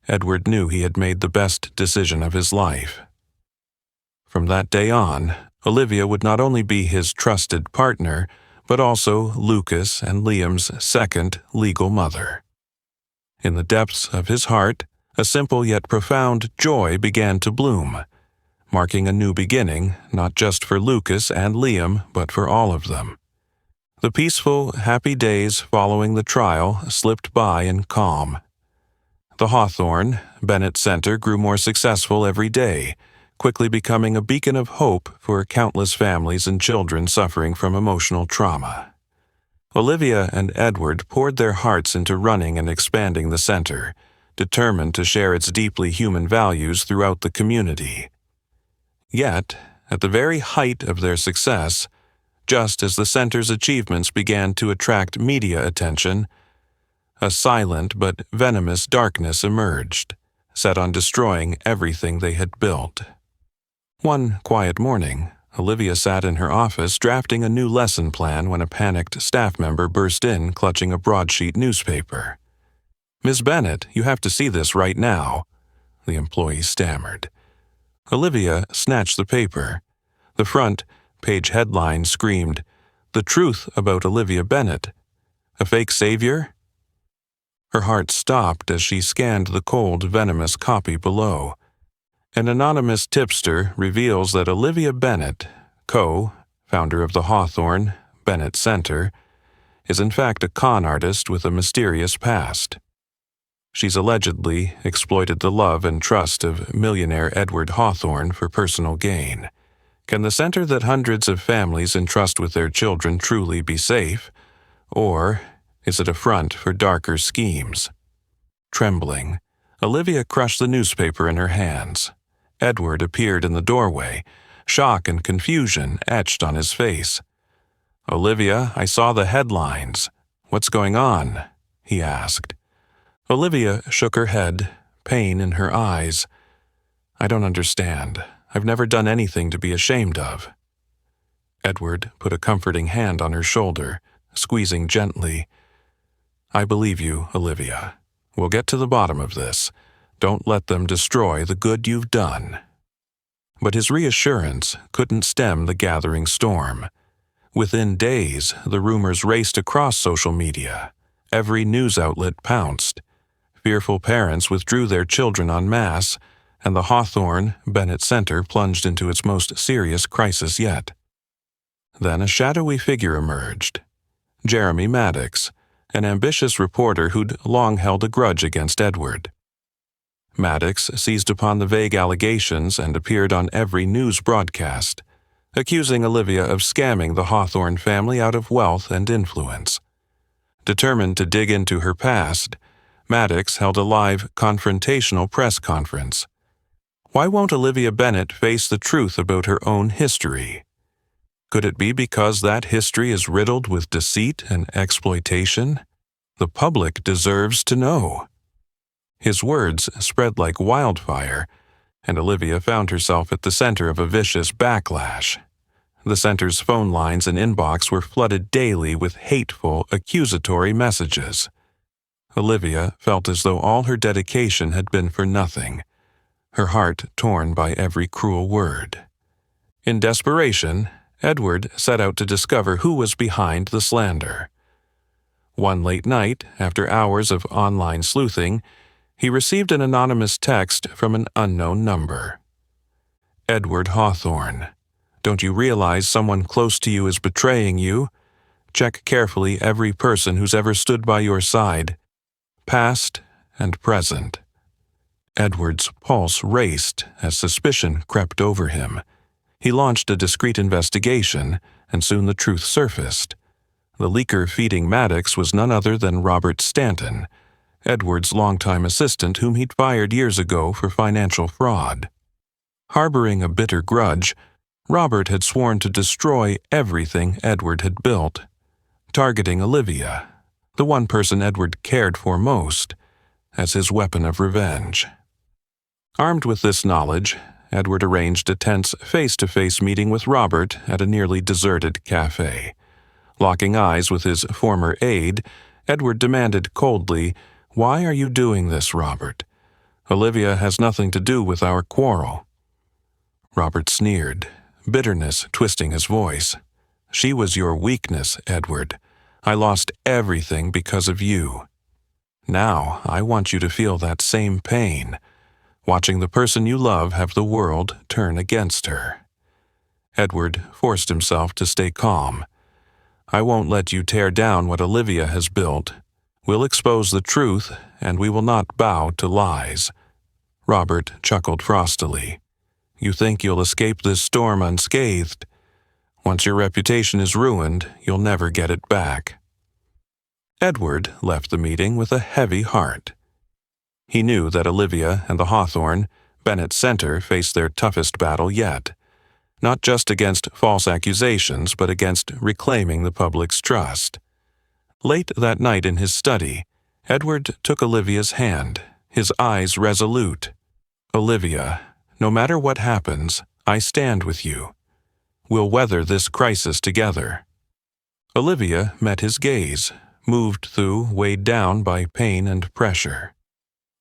Edward knew he had made the best decision of his life. From that day on, Olivia would not only be his trusted partner, but also Lucas and Liam's second legal mother. In the depths of his heart, a simple yet profound joy began to bloom, marking a new beginning not just for Lucas and Liam, but for all of them. The peaceful, happy days following the trial slipped by in calm. The Hawthorne Bennett Center grew more successful every day, quickly becoming a beacon of hope for countless families and children suffering from emotional trauma. Olivia and Edward poured their hearts into running and expanding the center, determined to share its deeply human values throughout the community. Yet, at the very height of their success, just as the center's achievements began to attract media attention, a silent but venomous darkness emerged, set on destroying everything they had built. One quiet morning, Olivia sat in her office drafting a new lesson plan when a panicked staff member burst in clutching a broadsheet newspaper. "Miss Bennett, you have to see this right now," the employee stammered. Olivia snatched the paper. The front page headline screamed, "The Truth About Olivia Bennett. A Fake Savior?" Her heart stopped as she scanned the cold, venomous copy below. An anonymous tipster reveals that Olivia Bennett, founder of the Hawthorne Bennett Center, is in fact a con artist with a mysterious past. She's allegedly exploited the love and trust of millionaire Edward Hawthorne for personal gain. Can the center that hundreds of families entrust with their children truly be safe? Or is it a front for darker schemes? Trembling, Olivia crushed the newspaper in her hands. Edward appeared in the doorway, shock and confusion etched on his face. "Olivia, I saw the headlines. What's going on?" he asked. Olivia shook her head, pain in her eyes. "I don't understand. I've never done anything to be ashamed of." Edward put a comforting hand on her shoulder, squeezing gently. "I believe you, Olivia. We'll get to the bottom of this. Don't let them destroy the good you've done." But his reassurance couldn't stem the gathering storm. Within days, the rumors raced across social media. Every news outlet pounced. Fearful parents withdrew their children en masse, and the Hawthorne Bennett Center plunged into its most serious crisis yet. Then a shadowy figure emerged. Jeremy Maddox, an ambitious reporter who'd long held a grudge against Edward. Maddox seized upon the vague allegations and appeared on every news broadcast, accusing Olivia of scamming the Hawthorne family out of wealth and influence. Determined to dig into her past, Maddox held a live, confrontational press conference. Why won't Olivia Bennett face the truth about her own history? Could it be because that history is riddled with deceit and exploitation? The public deserves to know. His words spread like wildfire, and Olivia found herself at the center of a vicious backlash. The center's phone lines and inbox were flooded daily with hateful, accusatory messages. Olivia felt as though all her dedication had been for nothing, her heart torn by every cruel word. In desperation, Edward set out to discover who was behind the slander. One late night, after hours of online sleuthing, he received an anonymous text from an unknown number. "Edward Hawthorne, don't you realize someone close to you is betraying you? Check carefully every person who's ever stood by your side, past and present." Edward's pulse raced as suspicion crept over him. He launched a discreet investigation, and soon the truth surfaced. The leaker feeding Maddox was none other than Robert Stanton, Edward's longtime assistant whom he'd fired years ago for financial fraud. Harboring a bitter grudge, Robert had sworn to destroy everything Edward had built, targeting Olivia, the one person Edward cared for most, as his weapon of revenge. Armed with this knowledge, Edward arranged a tense face-to-face meeting with Robert at a nearly deserted cafe. Locking eyes with his former aide, Edward demanded coldly, "Why are you doing this, Robert? Olivia has nothing to do with our quarrel." Robert sneered, bitterness twisting his voice. "She was your weakness, Edward. I lost everything because of you. Now I want you to feel that same pain, watching the person you love have the world turn against her." Edward forced himself to stay calm. "I won't let you tear down what Olivia has built. We'll expose the truth, and we will not bow to lies." Robert chuckled frostily. you think you'll escape this storm unscathed. Once your reputation is ruined, you'll never get it back." Edward left the meeting with a heavy heart. He knew that Olivia and the Hawthorne, Bennett Center, faced their toughest battle yet, not just against false accusations, but against reclaiming the public's trust. Late that night in his study, Edward took Olivia's hand, his eyes resolute. "Olivia, no matter what happens, I stand with you. We'll weather this crisis together." Olivia met his gaze, moved through, weighed down by pain and pressure.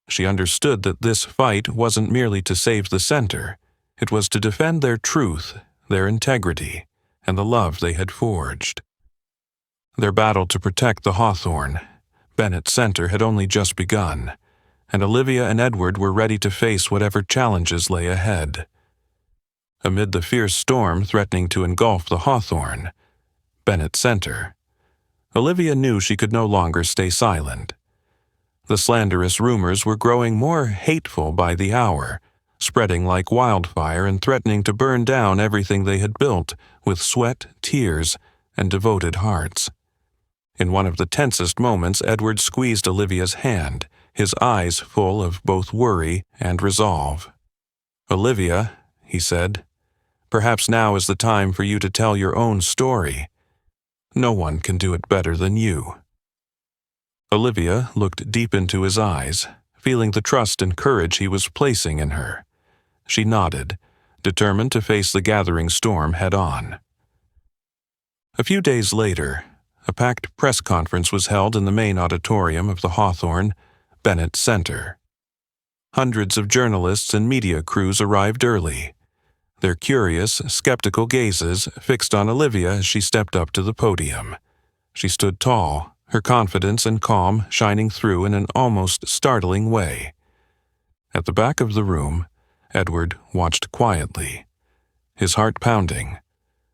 She understood that this fight wasn't merely to save the center. It was to defend their truth, their integrity, and the love they had forged. Their battle to protect the Hawthorne, Bennett Center, had only just begun, and Olivia and Edward were ready to face whatever challenges lay ahead. Amid the fierce storm threatening to engulf the Hawthorne, Bennett Center, Olivia knew she could no longer stay silent. The slanderous rumors were growing more hateful by the hour, spreading like wildfire and threatening to burn down everything they had built with sweat, tears, and devoted hearts. In one of the tensest moments, Edward squeezed Olivia's hand, his eyes full of both worry and resolve. "Olivia," he said, "perhaps now is the time for you to tell your own story. No one can do it better than you." Olivia looked deep into his eyes, feeling the trust and courage he was placing in her. She nodded, determined to face the gathering storm head-on. A few days later, a packed press conference was held in the main auditorium of the Hawthorne, Bennett Center. Hundreds of journalists and media crews arrived early, their curious, skeptical gazes fixed on Olivia as she stepped up to the podium. She stood tall, her confidence and calm shining through in an almost startling way. At the back of the room, Edward watched quietly, his heart pounding,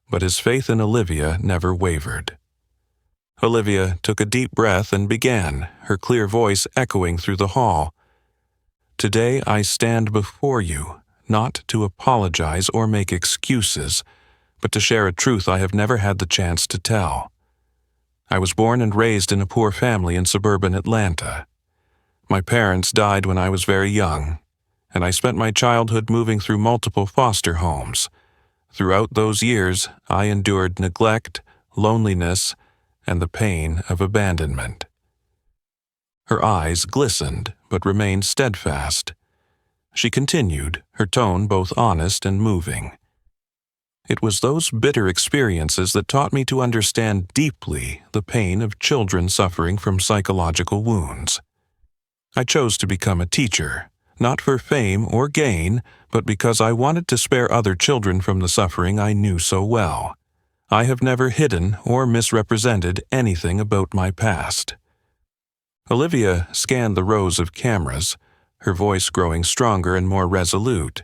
but his faith in Olivia never wavered. Olivia took a deep breath and began, her clear voice echoing through the hall. "Today I stand before you, not to apologize or make excuses, but to share a truth I have never had the chance to tell. I was born and raised in a poor family in suburban Atlanta. My parents died when I was very young, and I spent my childhood moving through multiple foster homes. Throughout those years, I endured neglect, loneliness, and the pain of abandonment." Her eyes glistened but remained steadfast. She continued, her tone both honest and moving. "It was those bitter experiences that taught me to understand deeply the pain of children suffering from psychological wounds. I chose to become a teacher, not for fame or gain, but because I wanted to spare other children from the suffering I knew so well. I have never hidden or misrepresented anything about my past." Olivia scanned the rows of cameras, her voice growing stronger and more resolute.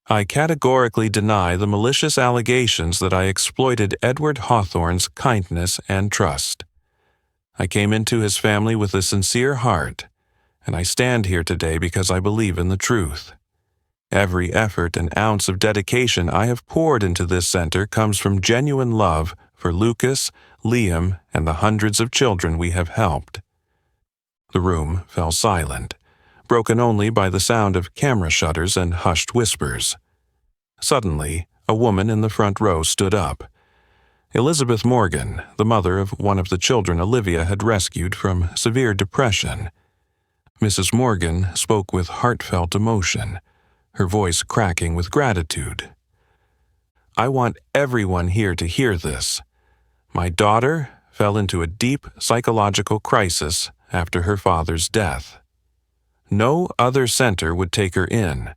"I categorically deny the malicious allegations that I exploited Edward Hawthorne's kindness and trust. I came into his family with a sincere heart, and I stand here today because I believe in the truth. Every effort and ounce of dedication I have poured into this center comes from genuine love for Lucas, Liam, and the hundreds of children we have helped." The room fell silent, broken only by the sound of camera shutters and hushed whispers. Suddenly, a woman in the front row stood up. Elizabeth Morgan, the mother of one of the children Olivia had rescued from severe depression. Mrs. Morgan spoke with heartfelt emotion, her voice cracking with gratitude. "I want everyone here to hear this. My daughter fell into a deep psychological crisis after her father's death. No other center would take her in.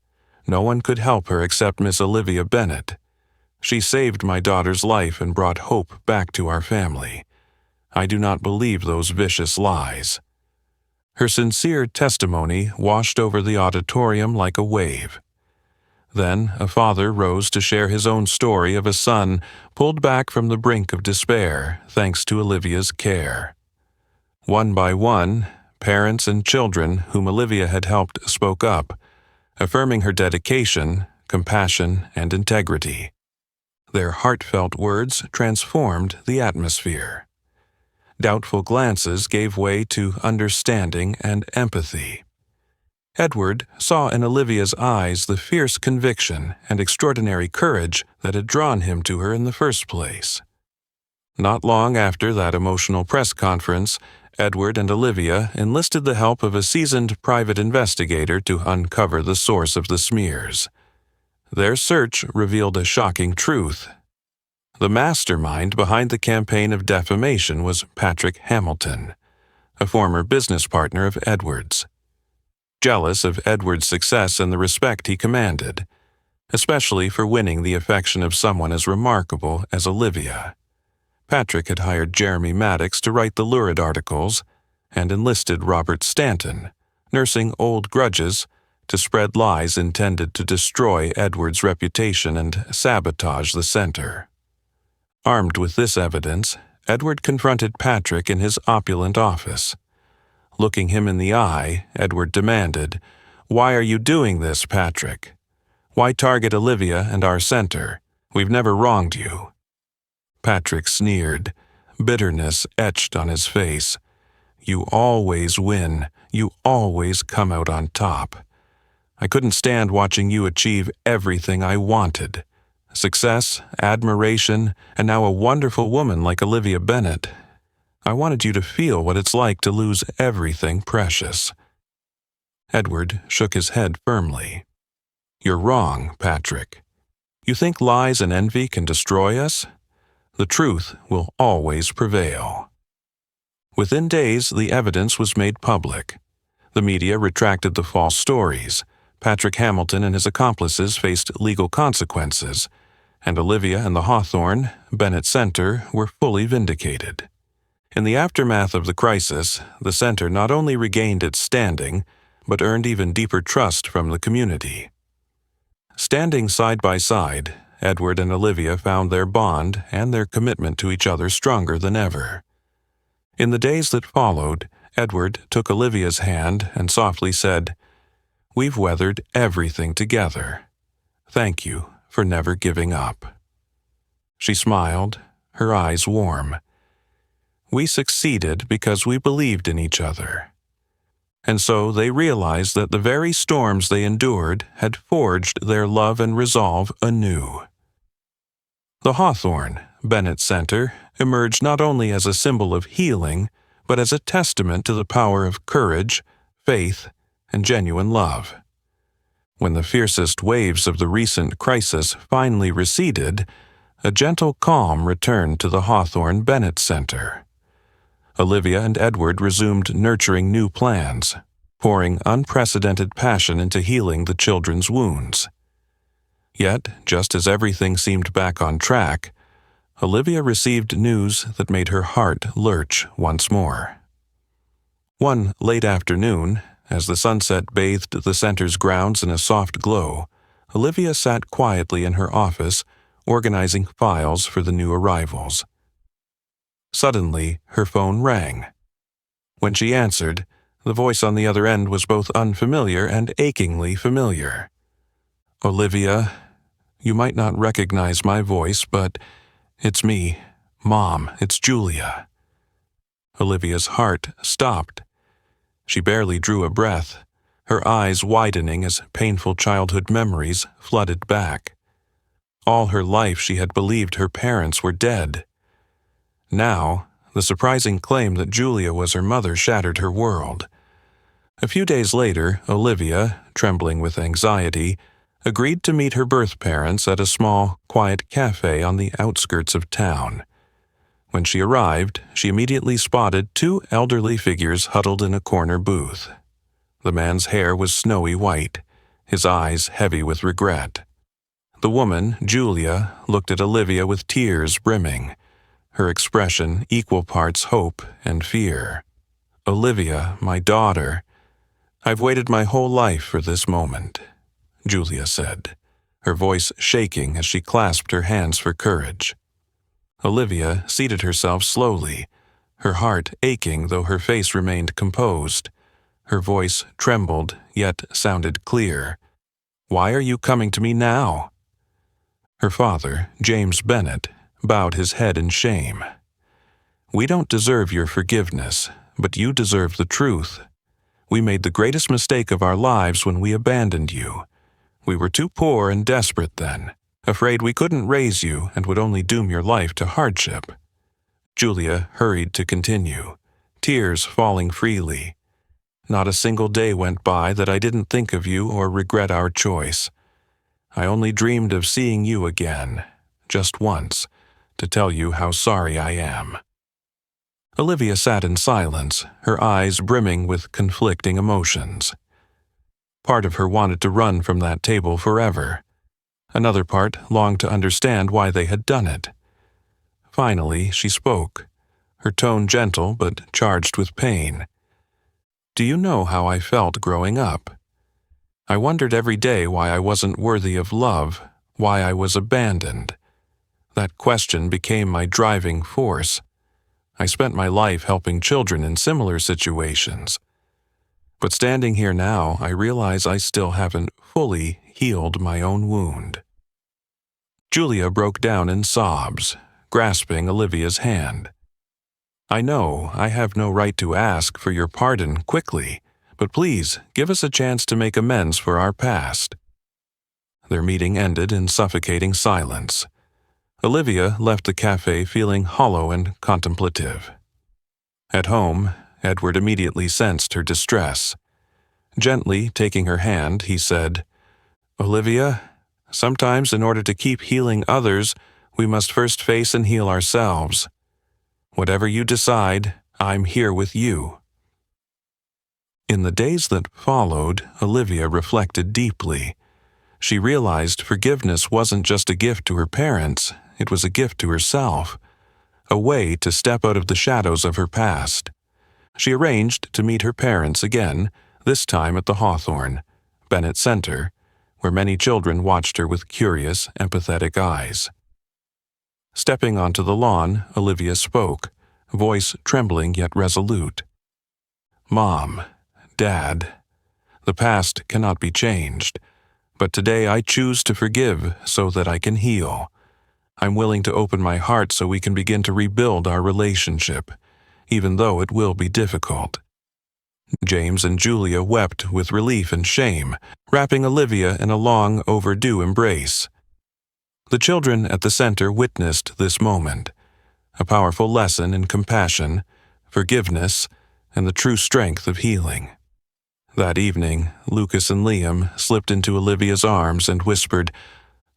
No one could help her except Miss Olivia Bennett. She saved my daughter's life and brought hope back to our family. I do not believe those vicious lies." Her sincere testimony washed over the auditorium like a wave. Then a father rose to share his own story of a son pulled back from the brink of despair thanks to Olivia's care. One by one, parents and children whom Olivia had helped spoke up, affirming her dedication, compassion, and integrity. Their heartfelt words transformed the atmosphere. Doubtful glances gave way to understanding and empathy. Edward saw in Olivia's eyes the fierce conviction and extraordinary courage that had drawn him to her in the first place. Not long after that emotional press conference, Edward and Olivia enlisted the help of a seasoned private investigator to uncover the source of the smears. Their search revealed a shocking truth. The mastermind behind the campaign of defamation was Patrick Hamilton, a former business partner of Edward's. Jealous of Edward's success and the respect he commanded, especially for winning the affection of someone as remarkable as Olivia, Patrick had hired Jeremy Maddox to write the lurid articles and enlisted Robert Stanton, nursing old grudges, to spread lies intended to destroy Edward's reputation and sabotage the center. Armed with this evidence, Edward confronted Patrick in his opulent office. Looking him in the eye, Edward demanded, "Why are you doing this, Patrick? Why target Olivia and our center? We've never wronged you." Patrick sneered, bitterness etched on his face. "You always win. You always come out on top. I couldn't stand watching you achieve everything I wanted. Success, admiration, and now a wonderful woman like Olivia Bennett. I wanted you to feel what it's like to lose everything precious." Edward shook his head firmly. "You're wrong, Patrick. You think lies and envy can destroy us? The truth will always prevail." Within days, the evidence was made public. The media retracted the false stories. Patrick Hamilton and his accomplices faced legal consequences, and Olivia and the Hawthorne Bennett Center were fully vindicated. In the aftermath of the crisis, the center not only regained its standing, but earned even deeper trust from the community. Standing side by side, Edward and Olivia found their bond and their commitment to each other stronger than ever. In the days that followed, Edward took Olivia's hand and softly said, "We've weathered everything together. Thank you for never giving up." She smiled, her eyes warm. "We succeeded because we believed in each other." And so they realized that the very storms they endured had forged their love and resolve anew. The Hawthorne Bennett Center emerged not only as a symbol of healing, but as a testament to the power of courage, faith, and genuine love. When the fiercest waves of the recent crisis finally receded, a gentle calm returned to the Hawthorne Bennett Center. Olivia and Edward resumed nurturing new plans, pouring unprecedented passion into healing the children's wounds. Yet, just as everything seemed back on track, Olivia received news that made her heart lurch once more. One late afternoon, as the sunset bathed the center's grounds in a soft glow, Olivia sat quietly in her office, organizing files for the new arrivals. Suddenly, her phone rang. When she answered, the voice on the other end was both unfamiliar and achingly familiar. "Olivia, you might not recognize my voice, but it's me, Mom, it's Julia." Olivia's heart stopped. She barely drew a breath, her eyes widening as painful childhood memories flooded back. All her life she had believed her parents were dead. Now, the surprising claim that Julia was her mother shattered her world. A few days later, Olivia, trembling with anxiety, agreed to meet her birth parents at a small, quiet cafe on the outskirts of town. When she arrived, she immediately spotted two elderly figures huddled in a corner booth. The man's hair was snowy white, his eyes heavy with regret. The woman, Julia, looked at Olivia with tears brimming, her expression equal parts hope and fear. "Olivia, my daughter, I've waited my whole life for this moment," Julia said, her voice shaking as she clasped her hands for courage. Olivia seated herself slowly, her heart aching though her face remained composed. Her voice trembled, yet sounded clear. Why are you coming to me now?" Her father, James Bennett, bowed his head in shame. "We don't deserve your forgiveness, but you deserve the truth. We made the greatest mistake of our lives when we abandoned you. We were too poor and desperate then, afraid we couldn't raise you and would only doom your life to hardship." Julia hurried to continue, tears falling freely. "Not a single day went by that I didn't think of you or regret our choice. I only dreamed of seeing you again, just once, to tell you how sorry I am." Olivia sat in silence, her eyes brimming with conflicting emotions. Part of her wanted to run from that table forever. Another part longed to understand why they had done it. Finally, she spoke, her tone gentle but charged with pain. "Do you know how I felt growing up? I wondered every day why I wasn't worthy of love, why I was abandoned. That question became my driving force. I spent my life helping children in similar situations. But standing here now, I realize I still haven't fully healed my own wound." Julia broke down in sobs, grasping Olivia's hand. "I know I have no right to ask for your pardon quickly, but please give us a chance to make amends for our past." Their meeting ended in suffocating silence. Olivia left the cafe feeling hollow and contemplative. At home, Edward immediately sensed her distress. Gently taking her hand, he said, "Olivia, sometimes in order to keep healing others, we must first face and heal ourselves. Whatever you decide, I'm here with you." In the days that followed, Olivia reflected deeply. She realized forgiveness wasn't just a gift to her parents, it was a gift to herself, a way to step out of the shadows of her past. She arranged to meet her parents again, this time at the Hawthorne, Bennett Center, where many children watched her with curious, empathetic eyes. Stepping onto the lawn, Olivia spoke, voice trembling yet resolute. "Mom, Dad, the past cannot be changed, but today I choose to forgive so that I can heal. I'm willing to open my heart so we can begin to rebuild our relationship, even though it will be difficult." James and Julia wept with relief and shame, wrapping Olivia in a long overdue embrace. The children at the center witnessed this moment, a powerful lesson in compassion, forgiveness, and the true strength of healing. That evening, Lucas and Liam slipped into Olivia's arms and whispered,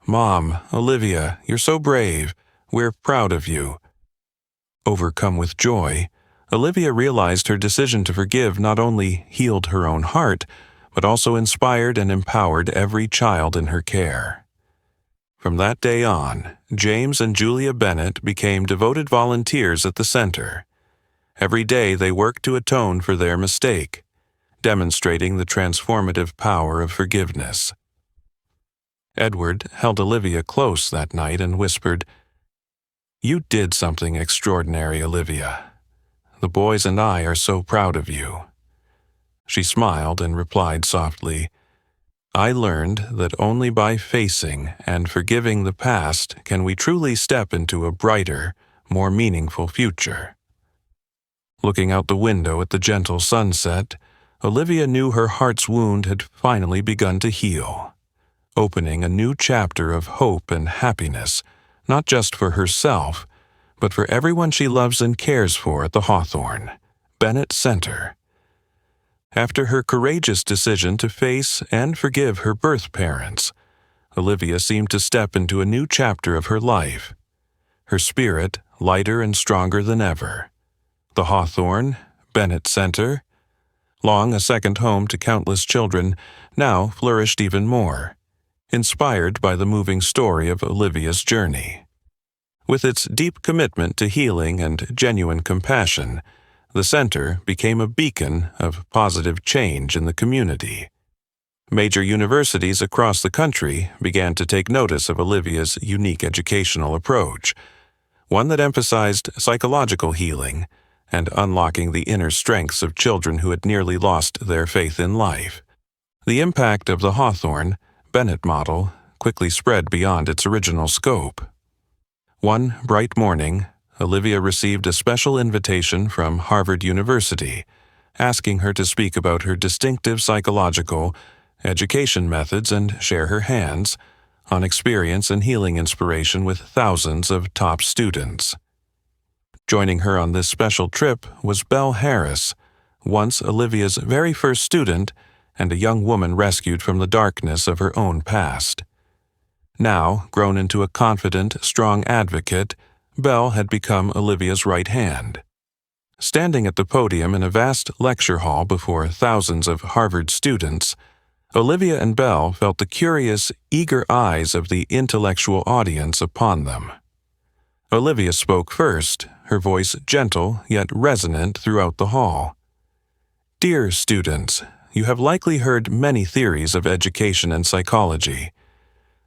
"Mom, Olivia, you're so brave. We're proud of you." Overcome with joy, Olivia realized her decision to forgive not only healed her own heart, but also inspired and empowered every child in her care. From that day on, James and Julia Bennett became devoted volunteers at the center. Every day they worked to atone for their mistake, demonstrating the transformative power of forgiveness. Edward held Olivia close that night and whispered, "You did something extraordinary, Olivia. The boys and I are so proud of you." She smiled and replied softly, "I learned that only by facing and forgiving the past can we truly step into a brighter, more meaningful future." Looking out the window at the gentle sunset, Olivia knew her heart's wound had finally begun to heal, opening a new chapter of hope and happiness, not just for herself, but for everyone she loves and cares for at the Hawthorne, Bennett Center. After her courageous decision to face and forgive her birth parents, Olivia seemed to step into a new chapter of her life, her spirit lighter and stronger than ever. The Hawthorne, Bennett Center, long a second home to countless children, now flourished even more, inspired by the moving story of Olivia's journey. With its deep commitment to healing and genuine compassion, the center became a beacon of positive change in the community. Major universities across the country began to take notice of Olivia's unique educational approach, one that emphasized psychological healing and unlocking the inner strengths of children who had nearly lost their faith in life. The impact of the Hawthorne, Bennett model quickly spread beyond its original scope. One bright morning, Olivia received a special invitation from Harvard University, asking her to speak about her distinctive psychological education methods and share her hands on experience and healing inspiration with thousands of top students. Joining her on this special trip was Belle Harris, once Olivia's very first student and a young woman rescued from the darkness of her own past. Now, grown into a confident, strong advocate, Belle had become Olivia's right hand. Standing at the podium in a vast lecture hall before thousands of Harvard students, Olivia and Belle felt the curious, eager eyes of the intellectual audience upon them. Olivia spoke first, her voice gentle yet resonant throughout the hall. "Dear students, you have likely heard many theories of education and psychology,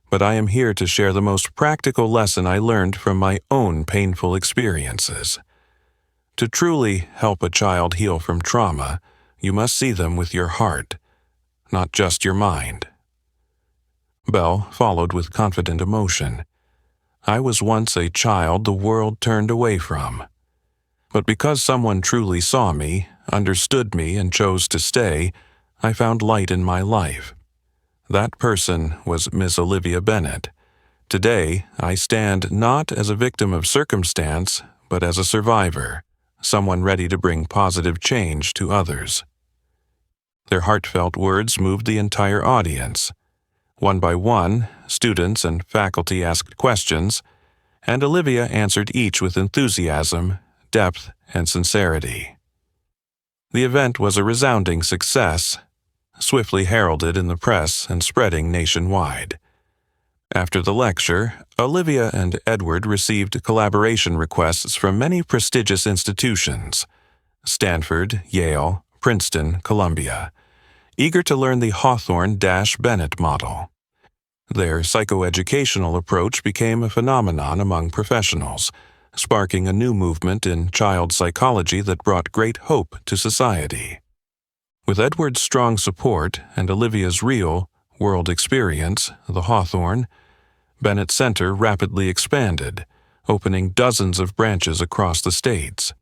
but I am here to share the most practical lesson I learned from my own painful experiences. To truly help a child heal from trauma, you must see them with your heart, not just your mind." Belle followed with confident emotion. "I was once a child the world turned away from. But because someone truly saw me, understood me, and chose to stay, I found light in my life. That person was Miss Olivia Bennett. Today, I stand not as a victim of circumstance, but as a survivor, someone ready to bring positive change to others." Their heartfelt words moved the entire audience. One by one, students and faculty asked questions, and Olivia answered each with enthusiasm, depth, and sincerity. The event was a resounding success, swiftly heralded in the press and spreading nationwide. After the lecture, Olivia and Edward received collaboration requests from many prestigious institutions: Stanford, Yale, Princeton, Columbia, eager to learn the Hawthorne-Bennett model. Their psychoeducational approach became a phenomenon among professionals, sparking a new movement in child psychology that brought great hope to society. With Edward's strong support and Olivia's real, world experience, the Hawthorne-Bennett Center rapidly expanded, opening dozens of branches across the states.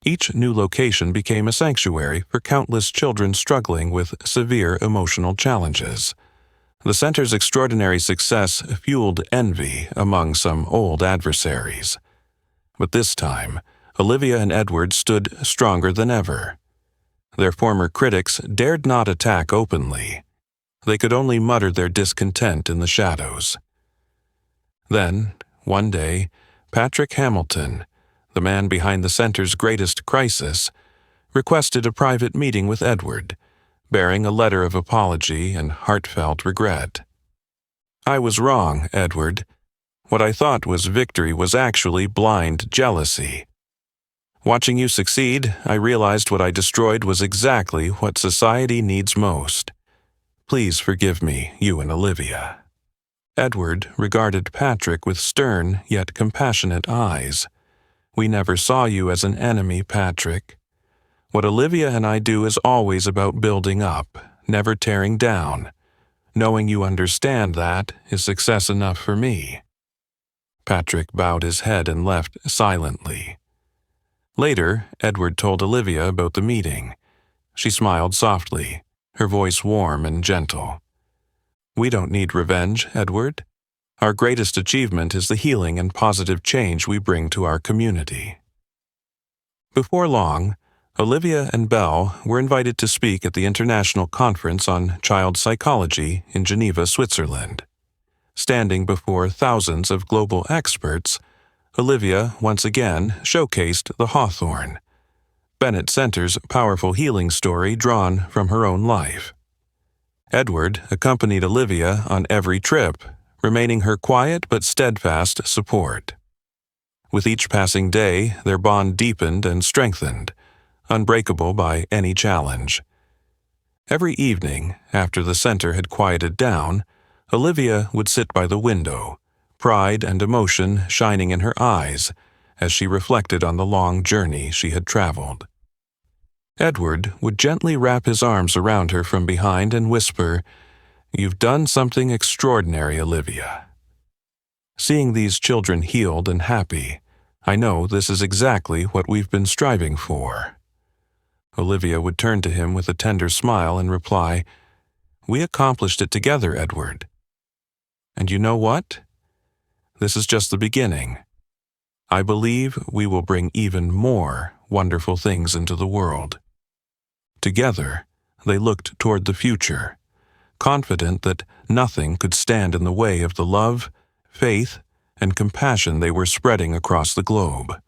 Each new location became a sanctuary for countless children struggling with severe emotional challenges. The center's extraordinary success fueled envy among some old adversaries. But this time, Olivia and Edward stood stronger than ever. Their former critics dared not attack openly. They could only mutter their discontent in the shadows. Then, one day, Patrick Hamilton, the man behind the center's greatest crisis, requested a private meeting with Edward, bearing a letter of apology and heartfelt regret. "I was wrong, Edward. What I thought was victory was actually blind jealousy. Watching you succeed, I realized what I destroyed was exactly what society needs most. Please forgive me, you and Olivia." Edward regarded Patrick with stern yet compassionate eyes. "We never saw you as an enemy, Patrick. What Olivia and I do is always about building up, never tearing down. Knowing you understand that is success enough for me." Patrick bowed his head and left silently. Later, Edward told Olivia about the meeting. She smiled softly, her voice warm and gentle. "We don't need revenge, Edward. Our greatest achievement is the healing and positive change we bring to our community." Before long, Olivia and Belle were invited to speak at the International Conference on Child Psychology in Geneva, Switzerland. Standing before thousands of global experts, Olivia once again showcased the Hawthorne-Bennett Center's powerful healing story drawn from her own life. Edward accompanied Olivia on every trip, remaining her quiet but steadfast support. With each passing day, their bond deepened and strengthened, unbreakable by any challenge. Every evening, after the center had quieted down, Olivia would sit by the window, pride and emotion shining in her eyes as she reflected on the long journey she had traveled. Edward would gently wrap his arms around her from behind and whisper, You've done something extraordinary, Olivia. Seeing these children healed and happy, I know this is exactly what we've been striving for." Olivia would turn to him with a tender smile and reply, "We accomplished it together, Edward. And you know what? This is just the beginning. I believe we will bring even more wonderful things into the world." Together, they looked toward the future, confident that nothing could stand in the way of the love, faith, and compassion they were spreading across the globe.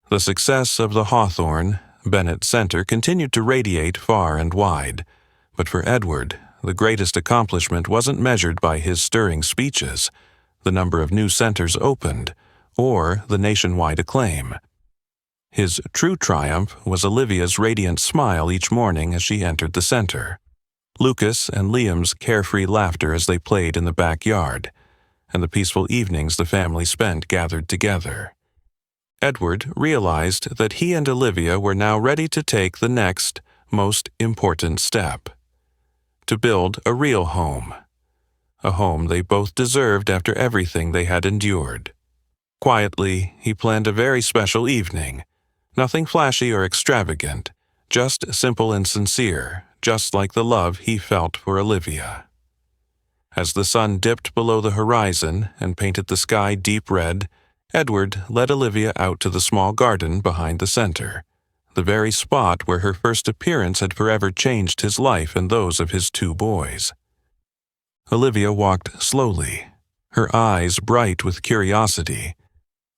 The success of the Hawthorne Bennett Center continued to radiate far and wide, but for Edward, the greatest accomplishment wasn't measured by his stirring speeches, the number of new centers opened, or the nationwide acclaim. His true triumph was Olivia's radiant smile each morning as she entered the center, Lucas and Liam's carefree laughter as they played in the backyard, and the peaceful evenings the family spent gathered together. Edward realized that he and Olivia were now ready to take the next, most important step: to build a real home, a home they both deserved after everything they had endured. Quietly, he planned a very special evening, nothing flashy or extravagant, just simple and sincere, just like the love he felt for Olivia. As the sun dipped below the horizon and painted the sky deep red, Edward led Olivia out to the small garden behind the center, the very spot where her first appearance had forever changed his life and those of his two boys. Olivia walked slowly, her eyes bright with curiosity.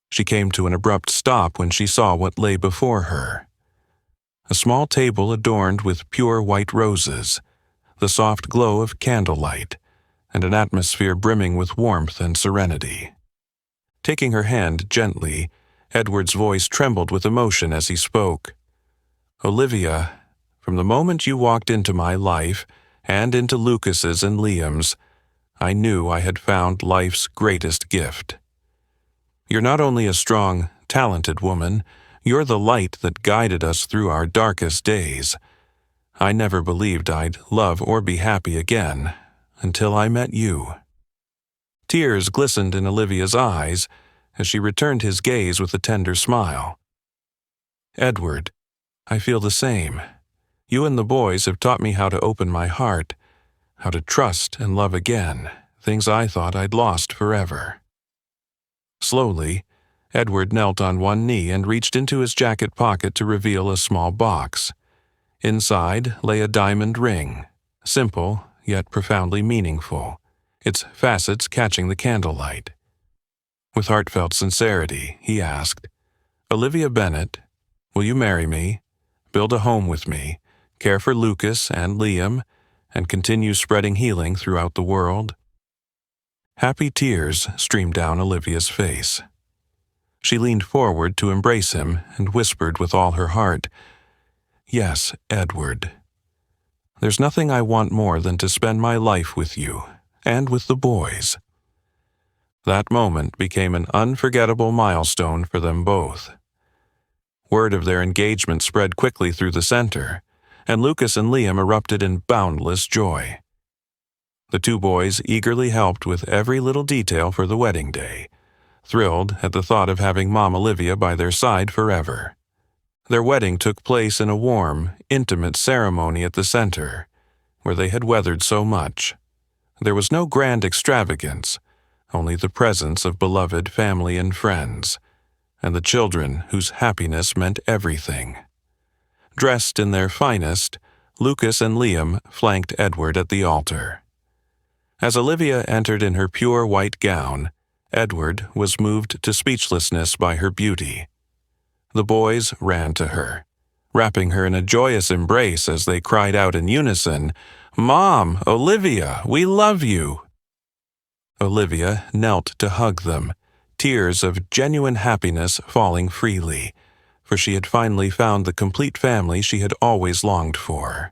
She came to an abrupt stop when she saw what lay before her. A small table adorned with pure white roses, the soft glow of candlelight, and an atmosphere brimming with warmth and serenity. Taking her hand gently, Edward's voice trembled with emotion as he spoke. "Olivia, from the moment you walked into my life, and into Lucas's and Liam's, I knew I had found life's greatest gift. You're not only a strong, talented woman, you're the light that guided us through our darkest days. I never believed I'd love or be happy again, until I met you." Tears glistened in Olivia's eyes as she returned his gaze with a tender smile. "Edward, I feel the same. You and the boys have taught me how to open my heart, how to trust and love again, things I thought I'd lost forever." Slowly, Edward knelt on one knee and reached into his jacket pocket to reveal a small box. Inside lay a diamond ring, simple yet profoundly meaningful, its facets catching the candlelight. With heartfelt sincerity, he asked, "Olivia Bennett, will you marry me, build a home with me, care for Lucas and Liam, and continue spreading healing throughout the world?" Happy tears streamed down Olivia's face. She leaned forward to embrace him and whispered with all her heart, "Yes, Edward. There's nothing I want more than to spend my life with you, and with the boys." That moment became an unforgettable milestone for them both. Word of their engagement spread quickly through the center, and Lucas and Liam erupted in boundless joy. The two boys eagerly helped with every little detail for the wedding day, thrilled at the thought of having Mom Olivia by their side forever. Their wedding took place in a warm, intimate ceremony at the center, where they had weathered so much. There was no grand extravagance, only the presence of beloved family and friends, and the children whose happiness meant everything. Dressed in their finest, Lucas and Liam flanked Edward at the altar. As Olivia entered in her pure white gown, Edward was moved to speechlessness by her beauty. The boys ran to her, wrapping her in a joyous embrace as they cried out in unison, "Mom, Olivia, we love you!" Olivia knelt to hug them, tears of genuine happiness falling freely, for she had finally found the complete family she had always longed for.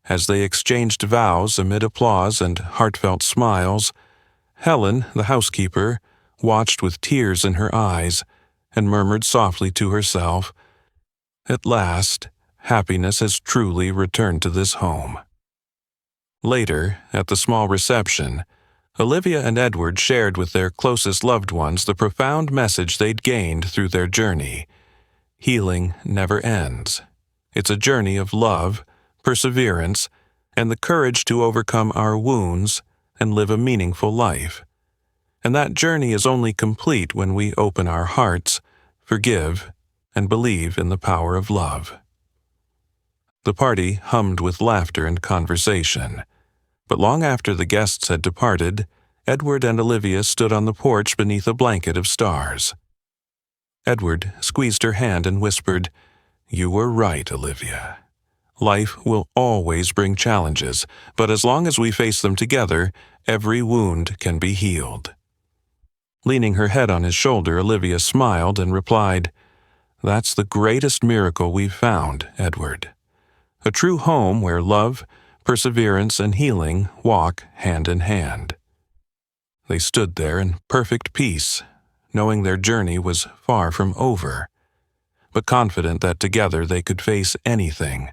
As they exchanged vows amid applause and heartfelt smiles, Helen, the housekeeper, watched with tears in her eyes and murmured softly to herself, "At last, happiness has truly returned to this home." Later, at the small reception, Olivia and Edward shared with their closest loved ones the profound message they'd gained through their journey. Healing never ends. It's a journey of love, perseverance, and the courage to overcome our wounds and live a meaningful life. And that journey is only complete when we open our hearts, forgive, and believe in the power of love. The party hummed with laughter and conversation. But long after the guests had departed, Edward and Olivia stood on the porch beneath a blanket of stars. Edward squeezed her hand and whispered, "You were right, Olivia. Life will always bring challenges, but as long as we face them together, every wound can be healed." Leaning her head on his shoulder, Olivia smiled and replied, "That's the greatest miracle we've found, Edward. A true home where love, perseverance, and healing walk hand in hand." They stood there in perfect peace, knowing their journey was far from over, but confident that together they could face anything.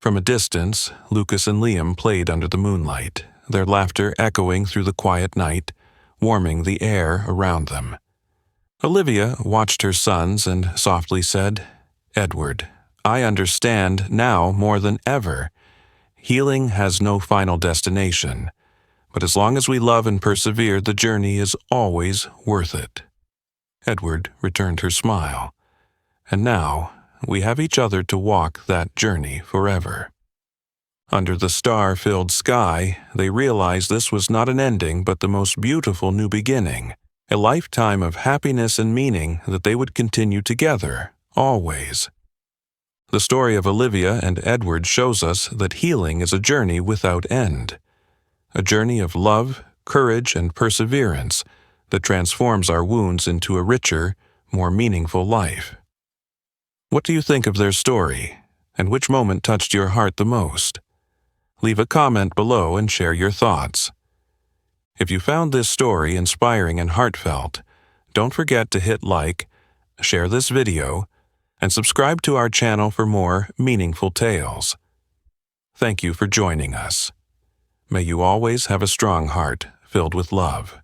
From a distance, Lucas and Liam played under the moonlight, their laughter echoing through the quiet night, warming the air around them. Olivia watched her sons and softly said, "Edward, I understand now more than ever. Healing has no final destination, but as long as we love and persevere, the journey is always worth it." Edward returned her smile. "And now, we have each other to walk that journey forever." Under the star-filled sky, they realized this was not an ending but the most beautiful new beginning, a lifetime of happiness and meaning that they would continue together, always. The story of Olivia and Edward shows us that healing is a journey without end, a journey of love, courage, and perseverance that transforms our wounds into a richer, more meaningful life. What do you think of their story, and which moment touched your heart the most? Leave a comment below and share your thoughts. If you found this story inspiring and heartfelt, don't forget to hit like, share this video, and subscribe to our channel for more meaningful tales. Thank you for joining us. May you always have a strong heart filled with love.